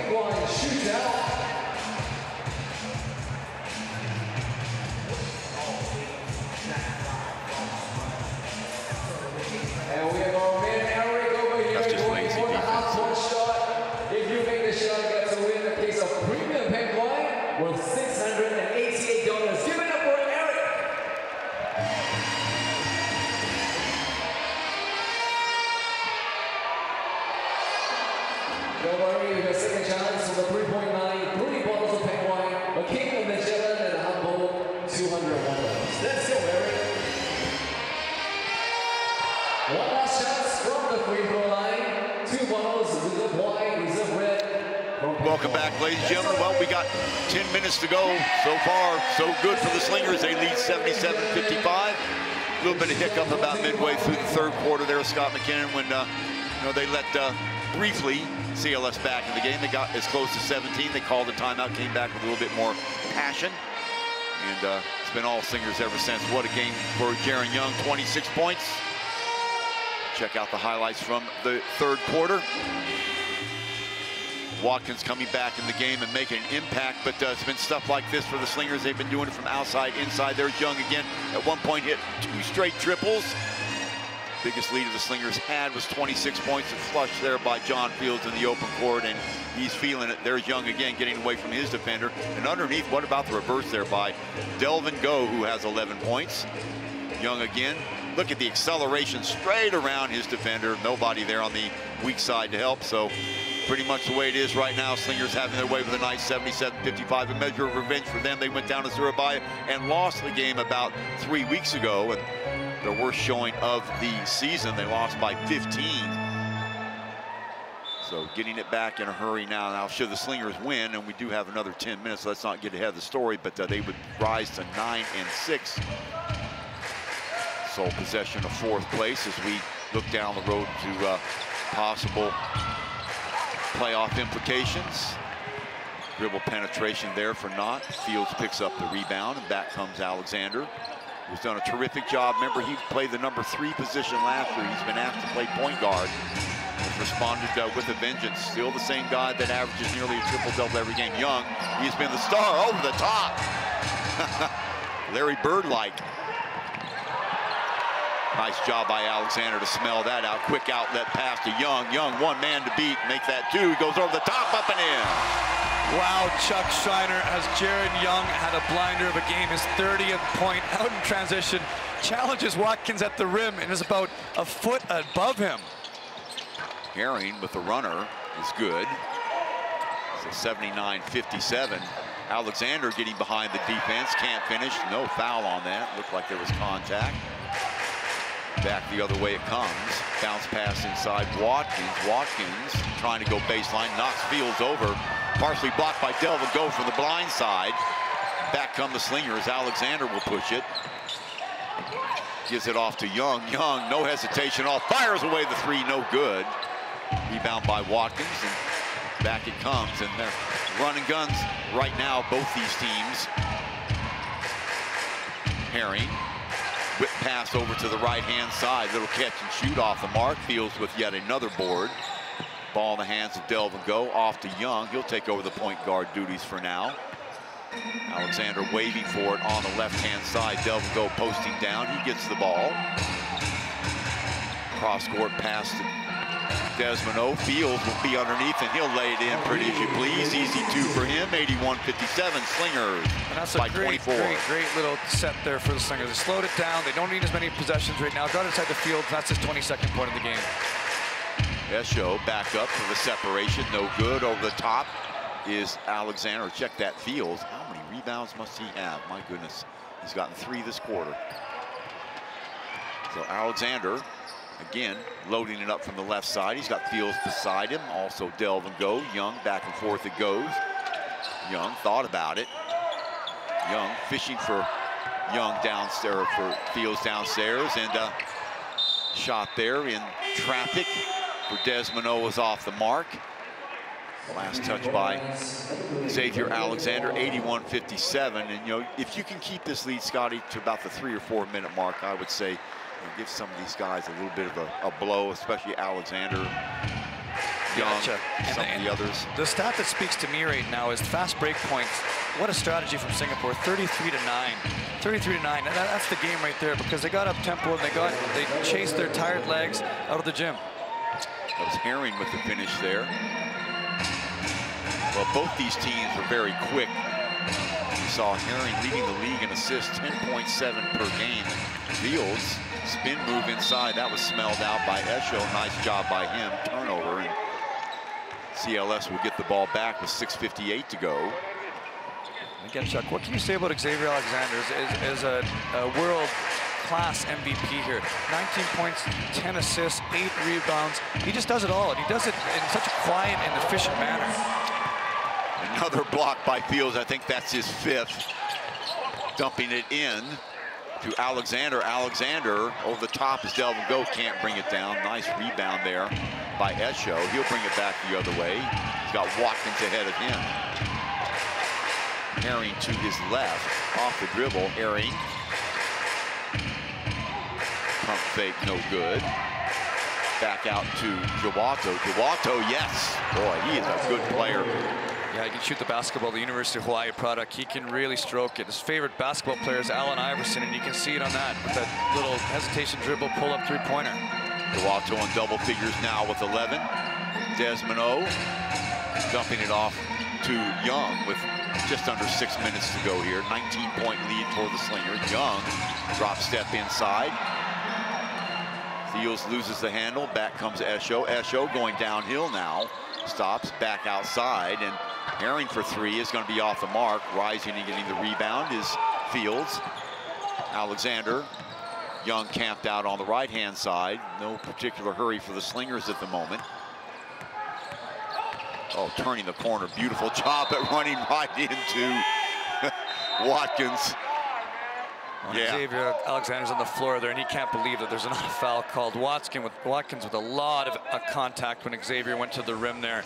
That's just lazy defense. If you make the shot, you get to win a case of premium pen wine worth $688. Give it up for Eric. Don't worry, you got second chance for the 3.9, 3 bottles of pen wine, a king of Magellan, and a humble $201. Let's go, Eric. One last chance from the free throw line. 2 bottles, reserve white, reserve red. Welcome back, ladies and gentlemen. Well, we got 10 minutes to go. So far, so good for the Slingers. They lead 77-55. A little bit of hiccup about midway through the third quarter there, Scott McKinnon, when they let briefly CLS back in the game. They got as close to 17. They called a timeout, came back with a little bit more passion. And it's been all Slingers ever since. What a game for Jaron Young, 26 points. Check out the highlights from the third quarter. Watkins coming back in the game and making an impact, but it's been stuff like this for the Slingers. They've been doing it from outside, inside. There's Young again. At one point hit 2 straight triples. Biggest lead of the Slingers had was 26 points, and flushed there by John Fields in the open court, and he's feeling it. There's Young again, getting away from his defender. And underneath, what about the reverse there by Delvin Go, who has 11 points. Young again. Look at the acceleration straight around his defender. Nobody there on the weak side to help. So pretty much the way it is right now. Slingers having their way with a nice 77-55. A measure of revenge for them. They went down to Surabaya and lost the game about 3 weeks ago. And their worst showing of the season. They lost by 15. So getting it back in a hurry now. Now should the Slingers win, and we do have another 10 minutes. Let's not get ahead of the story, but they would rise to 9-6. Sole possession of 4th place as we look down the road to possible playoff implications. Dribble penetration there for Knott. Fields picks up the rebound, and back comes Alexander, who's done a terrific job. Remember, he played the number 3 position last year. He's been asked to play point guard. He's responded with a vengeance. Still the same guy that averages nearly a triple-double every game. Young, he's been the star over the top. Larry Bird-like. Nice job by Alexander to smell that out. Quick outlet pass to Young. Young, one man to beat, make that 2. He goes over the top, up and in. Wow, Chuck Schreiner, as Jaron Young had a blinder of a game, his 30th point out in transition, challenges Watkins at the rim and is about a foot above him. Herring with the runner is good. So 79-57. Alexander getting behind the defense, can't finish. No foul on that. Looked like there was contact. Back the other way it comes. Bounce pass inside Watkins. Watkins trying to go baseline, knocks Fields over. Partially blocked by Delvin Go from the blind side. back come the Slingers. Alexander will push it. Gives it off to Young. Young, no hesitation off, fires away the three, no good. Rebound by Watkins, and back it comes, and they're running guns right now, both these teams. Herring, whip pass over to the right-hand side. Little catch and shoot off the mark. Fields with yet another board. Ball in the hands of Delvin Go, off to Young. He'll take over the point guard duties for now. Alexander waving for it on the left-hand side. Delvin Go posting down. He gets the ball. Cross-court pass to Desmond. Fields will be underneath, and he'll lay it in pretty as you please. Easy two for him. 81-57 Slingers. And that's by a great, 24. great little set there for the Slingers. They slowed it down. They don't need as many possessions right now. Got inside the field. That's his 22nd point of the game. Esho back up for the separation. No good. Over the top is Alexander. Check that. Fields. How many rebounds must he have? My goodness. He's gotten 3 this quarter. So Alexander, again, loading it up from the left side. He's got Fields beside him. Also Delvin Go. Young, back and forth it goes. Young thought about it. Young fishing for Young downstairs, for Fields downstairs, and shot there in traffic for Desmond was off the mark. Last touch by Xavier Alexander, 81-57. And, you know, if you can keep this lead, Scotty, to about the 3 or 4 minute mark, I would say, you know, give some of these guys a little bit of a blow, especially Alexander, Young, some of the others. The stat that speaks to me right now is fast break points. What a strategy from Singapore, 33-9. 33-9, and that's the game right there, because they got up tempo and they chased their tired legs out of the gym. That was Herring with the finish there. Well, both these teams are very quick. We saw Herring leading the league in assists, 10.7 per game. Fields, spin move inside. That was smelled out by Esho. Nice job by him. Turnover, and CLS will get the ball back with 6:58 to go. Again, Chuck, what can you say about Xavier Alexander as a world-class MVP here? 19 points, 10 assists, 8 rebounds. He just does it all, and he does it in such a quiet and efficient manner. Another block by Fields. I think that's his 5th. Dumping it in to Alexander. Alexander over the top as Delvin Go can't bring it down. Nice rebound there by Esho. He'll bring it back the other way. He's got Watkins ahead of him. Herring to his left, off the dribble. Herring. Pump fake, no good. Back out to Jawato. Jawato, yes. Boy, he is a good player. Yeah, he can shoot the basketball, the University of Hawaii product. He can really stroke it. His favorite basketball player is Allen Iverson, and you can see it on that with that little hesitation dribble, pull-up three-pointer. Jawato on double figures now with 11. Desmond dumping it off to Young with just under 6 minutes to go here. 19-point lead for the Slingers. Young drop step inside. Fields loses the handle. Back comes Esho. Esho going downhill now. Stops back outside, and Herring for 3 is going to be off the mark. Rising and getting the rebound is Fields. Alexander. Young camped out on the right-hand side. No particular hurry for the Slingers at the moment. Oh, turning the corner. Beautiful job at running right into Watkins. Yeah. Xavier Alexander's on the floor there, and he can't believe that there's not a foul called. Watkins with a lot of contact when Xavier went to the rim there.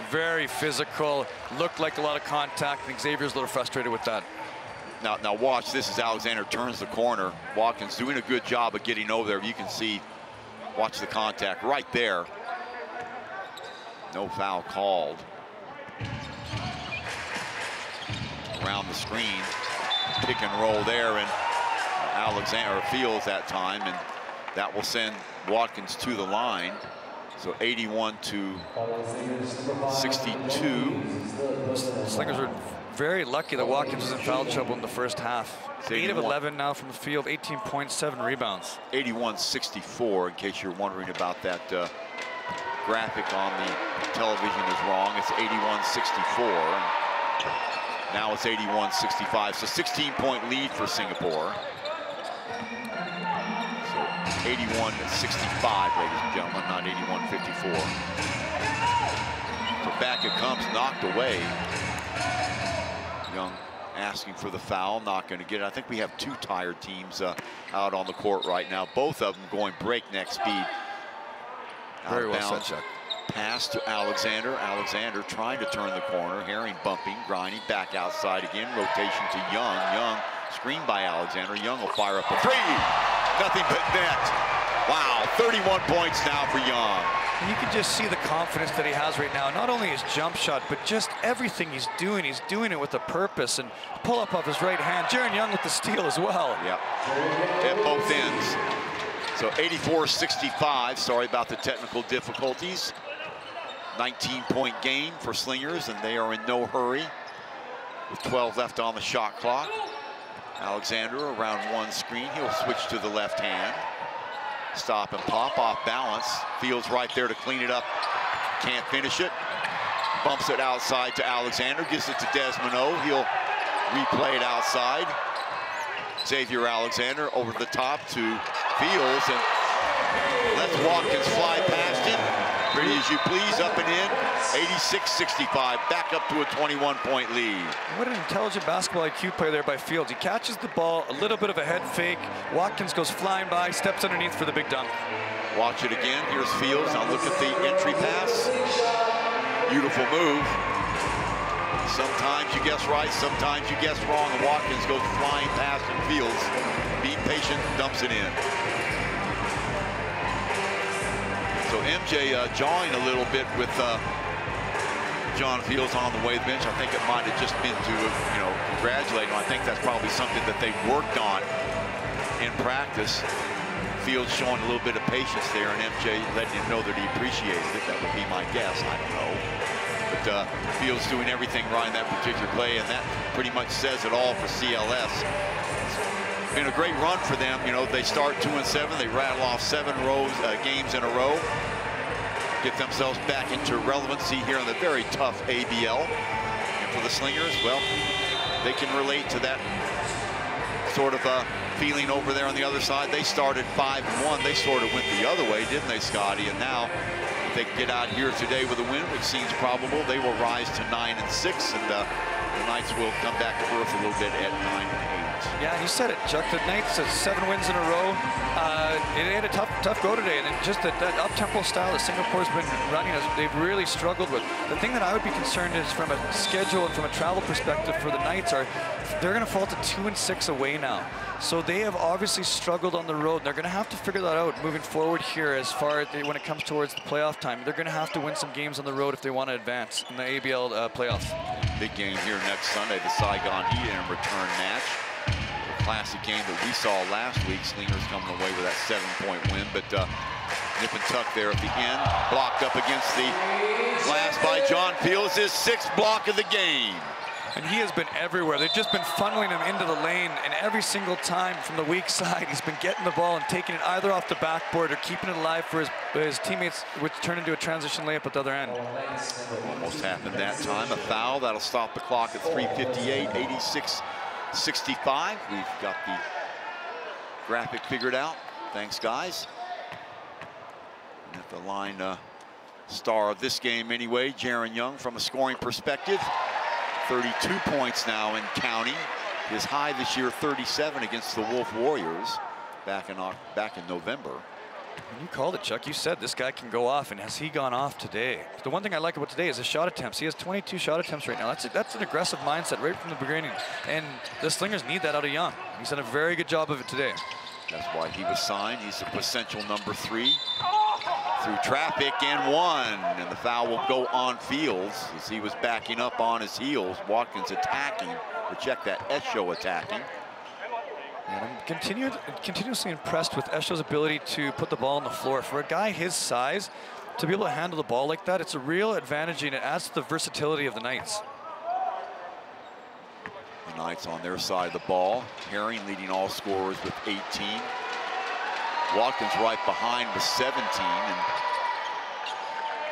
Very physical, looked like a lot of contact, and Xavier's a little frustrated with that. Now watch, this as Alexander turns the corner. Watkins doing a good job of getting over there. You can see, watch the contact right there. No foul called. Around the screen, pick and roll there, and Alexander Fields that time, and that will send Watkins to the line. So 81-62. Slingers were very lucky that Watkins was in foul trouble in the first half. 8 of 11 now from the field, 18.7 rebounds. 81-64, in case you're wondering about that graphic on the television is wrong. It's 81-64. Now it's 81-65, so 16-point lead for Singapore. So 81-65, ladies and gentlemen, not 81-54. So back it comes, knocked away. Young asking for the foul, not going to get it. I think we have two tired teams out on the court right now. Both of them going breakneck speed. Very well said, Chuck. Pass to Alexander. Alexander trying to turn the corner. Herring bumping, grinding, back outside again. Rotation to Young. Young screened by Alexander. Young will fire up a three. Nothing but net. Wow, 31 points now for Young. You can just see the confidence that he has right now. Not only his jump shot, but just everything he's doing it with a purpose. And pull up off his right hand. Jaron Young with the steal as well. Yep, at both ends. So 84-65, sorry about the technical difficulties. 19-point game for Slingers, and they are in no hurry with 12 left on the shot clock. Alexander around one screen. He'll switch to the left hand. Stop and pop off balance. Fields right there to clean it up. Can't finish it. Bumps it outside to Alexander. Gives it to Desmond O. He'll replay it outside. Xavier Alexander over the top to Fields, and lets Watkins fly past him. Pretty as you please, up and in. 86-65, back up to a 21-point lead. What an intelligent basketball IQ play there by Fields. He catches the ball, a little bit of a head fake. Watkins goes flying by, steps underneath for the big dunk. Watch it again. Here's Fields. Now look at the entry pass. Beautiful move. Sometimes you guess right, sometimes you guess wrong, and Watkins goes flying past and Fields, being patient, dumps it in. So MJ jawing a little bit with John Fields on the way to the bench. I think it might have just been to, congratulate him. I think that's probably something that they worked on in practice. Fields showing a little bit of patience there, and MJ letting him know that he appreciated it. That would be my guess. I don't know. But Fields doing everything right in that particular play, and that pretty much says it all for CLS. It's been a great run for them. They start 2-7. They rattle off 7 games in a row. Get themselves back into relevancy here in the very tough ABL. And for the Slingers, well, they can relate to that sort of feeling over there on the other side. They started 5-1. They sort of went the other way, didn't they, Scotty? And now, if they get out here today with a win, which seems probable, they will rise to 9-6, and the Knights will come back to earth a little bit at 9-8. Yeah, you said it, Chuck. The Knights, 7 wins in a row. It had a tough go today, and just that up-tempo style that Singapore's been running, they've really struggled with. The thing that I would be concerned is from a schedule and from a travel perspective for the Knights they're going to fall to 2-6 away now. So they have obviously struggled on the road. They're going to have to figure that out moving forward here as far as when it comes towards the playoff time. They're going to have to win some games on the road if they want to advance in the ABL playoffs. Big game here next Sunday, the Saigon Heat in a return match. The classic game that we saw last week. Slingers coming away with that 7-point win, but nip and tuck there at the end. Blocked up against the glass by John Fields, his 6th block of the game. And he has been everywhere. They've just been funneling him into the lane, and every single time from the weak side, he's been getting the ball and taking it either off the backboard or keeping it alive for his teammates, which turned into a transition layup at the other end. Almost happened that time. A foul. That'll stop the clock at 3:58, 86-65. We've got the graphic figured out. Thanks, guys. And at the line star of this game anyway, Jaron Young from a scoring perspective. 32 points now and counting. His high this year, 37 against the Wolf Warriors back in November. And you called it, Chuck. You said this guy can go off, and has he gone off today? The one thing I like about today is his shot attempts. He has 22 shot attempts right now. That's an aggressive mindset right from the beginning. And the Slingers need that out of Young. He's done a very good job of it today. That's why he was signed. He's the potential number 3. Through traffic and 1, and the foul will go on Fields as he was backing up on his heels. Watkins attacking, or check that, Esho attacking. And I'm continuously impressed with Esho's ability to put the ball on the floor. For a guy his size, to be able to handle the ball like that, it's a real advantage, and it adds to the versatility of the Knights. The Knights on their side of the ball. Herring leading all scorers with 18. Watkins right behind with 17, and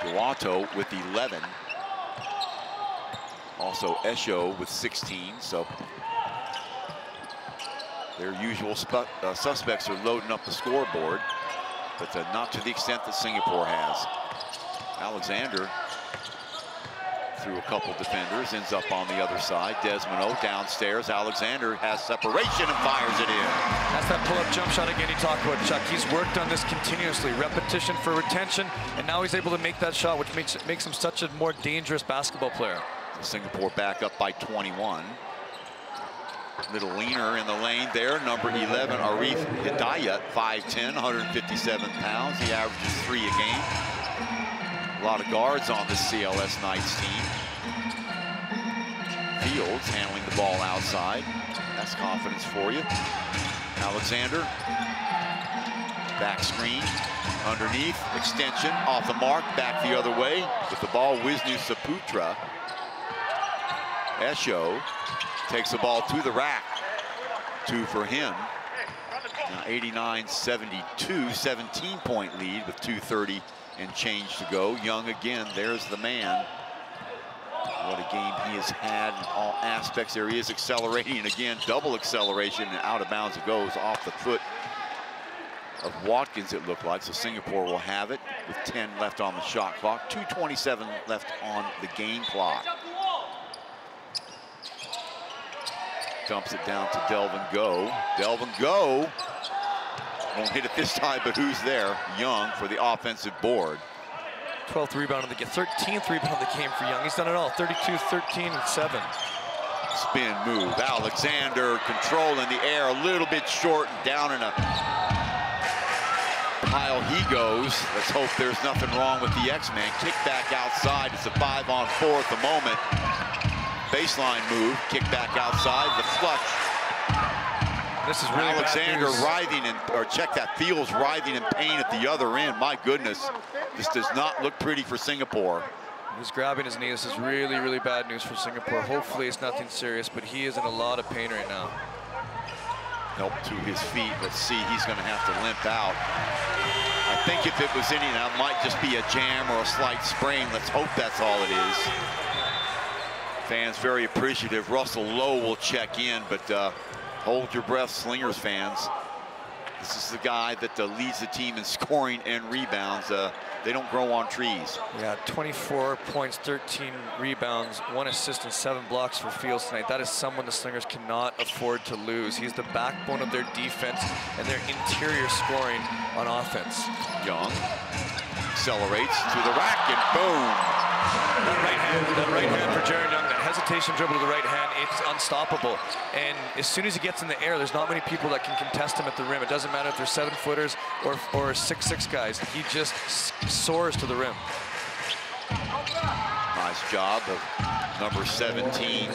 Duato with 11. Also Esho with 16, so their usual suspects are loading up the scoreboard, but not to the extent that Singapore has. Alexander through a couple defenders, ends up on the other side. Desmond O downstairs. Alexander has separation and fires it in. That's that pull-up jump shot again you talk about, Chuck. He's worked on this continuously, repetition for retention, and now he's able to make that shot, which makes him such a more dangerous basketball player. Singapore back up by 21. Little leaner in the lane there, number 11, Arif Hidayat, 5'10", 157 pounds. He averages 3 a game. A lot of guards on the CLS Knights team. Fields handling the ball outside. That's confidence for you. Alexander, back screen, underneath, extension, off the mark, back the other way. With the ball, Wisnu Saputra. Esho takes the ball to the rack. 2 for him. Now 89-72, 17-point lead with 2:30 and change to go. Young again, there's the man. What a game he has had in all aspects. There he is accelerating again, double acceleration, and out of bounds it goes off the foot of Watkins, it looked like. So Singapore will have it with 10 left on the shot clock, 2:27 left on the game clock. Dumps it down to Delvin Go. Delvin Go won't hit it this time, but who's there? Young for the offensive board. 12th rebound of the game, 13th rebound of the game for Young. He's done it all, 32, 13, and 7. Spin move. Alexander controlling the air, a little bit short, and down in a pile he goes. Let's hope there's nothing wrong with the X-Man. Kick back outside. It's a 5-on-4 at the moment. Baseline move, kick back outside, the flush. This is really Alexander writhing, or check that, Fields writhing in pain at the other end. My goodness, this does not look pretty for Singapore. He's grabbing his knee. This is really, really bad news for Singapore. Hopefully it's nothing serious, but he is in a lot of pain right now. Help to his feet. Let's see, he's going to have to limp out. I think if it was any, now it might just be a jam or a slight sprain. Let's hope that's all it is. Fans very appreciative. Russell Lowe will check in, but hold your breath, Slingers fans. This is the guy that leads the team in scoring and rebounds. They don't grow on trees. Yeah, 24 points, 13 rebounds, 1 assist, and 7 blocks for Fields tonight. That is someone the Slingers cannot afford to lose. He's the backbone of their defense and their interior scoring on offense. Young accelerates to the rack, and boom. That right hand for Jaron Young, that hesitation dribble to the right hand, it's unstoppable. And as soon as he gets in the air, there's not many people that can contest him at the rim. It doesn't matter if they're 7-footers or 6'6" guys. He just soars to the rim. Nice job of number 17,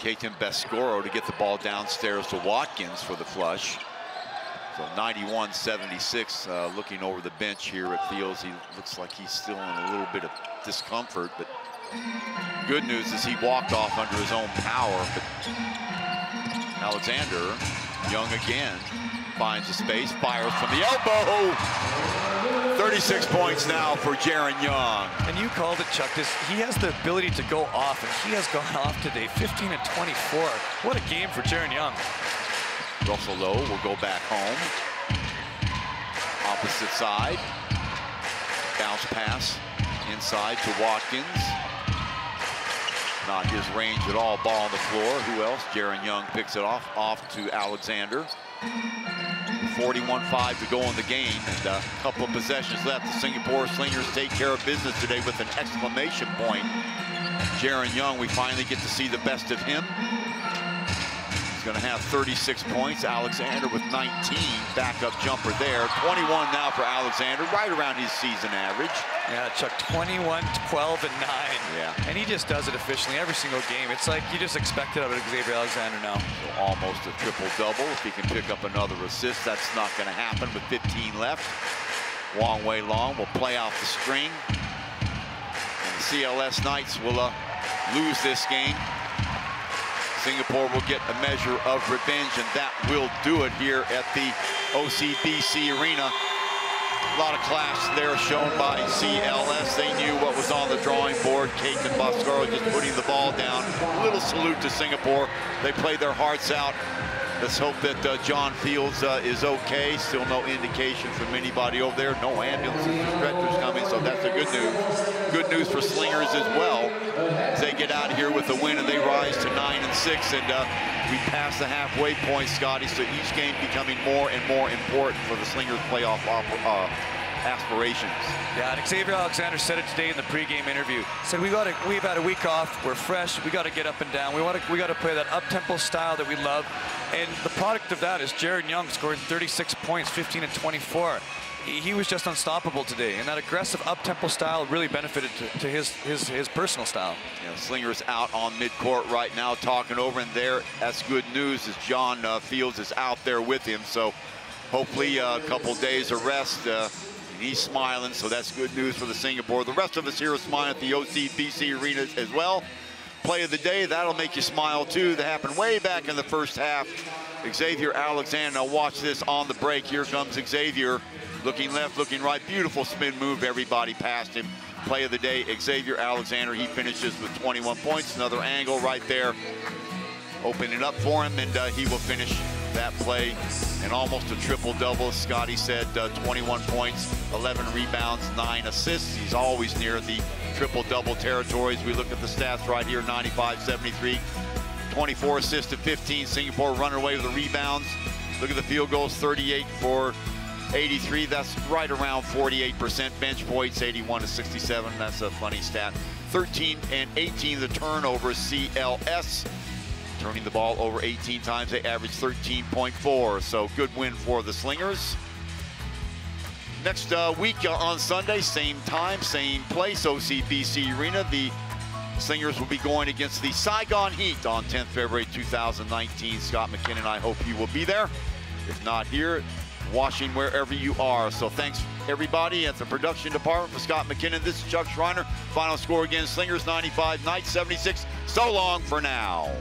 Keaton Bescoro, to get the ball downstairs to Watkins for the flush. So 91-76, looking over the bench here at Fields. He looks like he's still in a little bit of discomfort, but good news is he walked off under his own power. But Alexander, Young again, finds a space, fires from the elbow. 36 points now for Jaron Young. And you called it, Chuck. He has the ability to go off, and he has gone off today, 15 and 24. What a game for Jaron Young. Russell Lowe will go back home. Opposite side. Bounce pass inside to Watkins. Not his range at all. Ball on the floor. Who else? Jaron Young picks it off to Alexander. 41-5 to go in the game, and a couple of possessions left. The Singapore Slingers take care of business today with an exclamation point. Jaron Young, we finally get to see the best of him. He's going to have 36 points. Alexander with 19. Backup jumper there. 21 now for Alexander, right around his season average. Yeah, Chuck, 21, 12, and 9. Yeah. And he just does it efficiently every single game. It's like you just expect it out of Xavier Alexander now. So almost a triple-double. If he can pick up another assist, that's not going to happen with 15 left. Long way long. We'll play off the string. And the CLS Knights will lose this game. Singapore will get a measure of revenge, and that will do it here at the OCBC Arena. A lot of class there shown by CLS. They knew what was on the drawing board. Keaton Bescoro just putting the ball down. A little salute to Singapore. They played their hearts out. Let's hope that John Fields is okay. Still no indication from anybody over there. No ambulances or stretchers coming, so that's a good news. Good news for Slingers as well, as they get out of here with a win and they rise to 9-6. And we pass the halfway point, Scotty, so each game becoming more and more important for the Slingers playoff aspirations. Yeah, and Xavier Alexander said it today in the pregame interview. Said we've had a week off. We're fresh. We got to get up and down. We got to play that up-tempo style that we love. And the product of that is Jared Young scoring 36 points, 15 and 24. He was just unstoppable today, and that aggressive up-tempo style really benefited to his personal style. Yeah, Slingers out on midcourt right now talking over, and there, that's good news as John Fields is out there with him. So hopefully a couple days of rest. He's smiling, so that's good news for the Singapore. The rest of us here are smiling at the OCBC Arena as well. Play of the day, that'll make you smile too. That happened way back in the first half. Xavier Alexander, now watch this on the break. Here comes Xavier, looking left, looking right. Beautiful spin move, everybody past him. Play of the day, Xavier Alexander. He finishes with 21 points. Another angle right there, opening up for him, and he will finish that play. And almost a triple-double. Scotty said 21 points, 11 rebounds, 9 assists. He's always near the triple-double territories. We look at the stats right here, 95-73, 24 assists to 15. Singapore running away with the rebounds. Look at the field goals, 38 for 83. That's right around 48%. Bench points, 81-67. That's a funny stat. 13 and 18 the turnovers, CLS. Turning the ball over 18 times, they average 13.4. So good win for the Slingers. Next week on Sunday, same time, same place, OCBC Arena. The Slingers will be going against the Saigon Heat on 10th February 2019. Scott McKinnon, I hope you will be there. If not here, watching wherever you are. So thanks everybody at the production department. For Scott McKinnon, this is Chuck Schreiner. Final score again, Slingers 95, Knights 76. So long for now.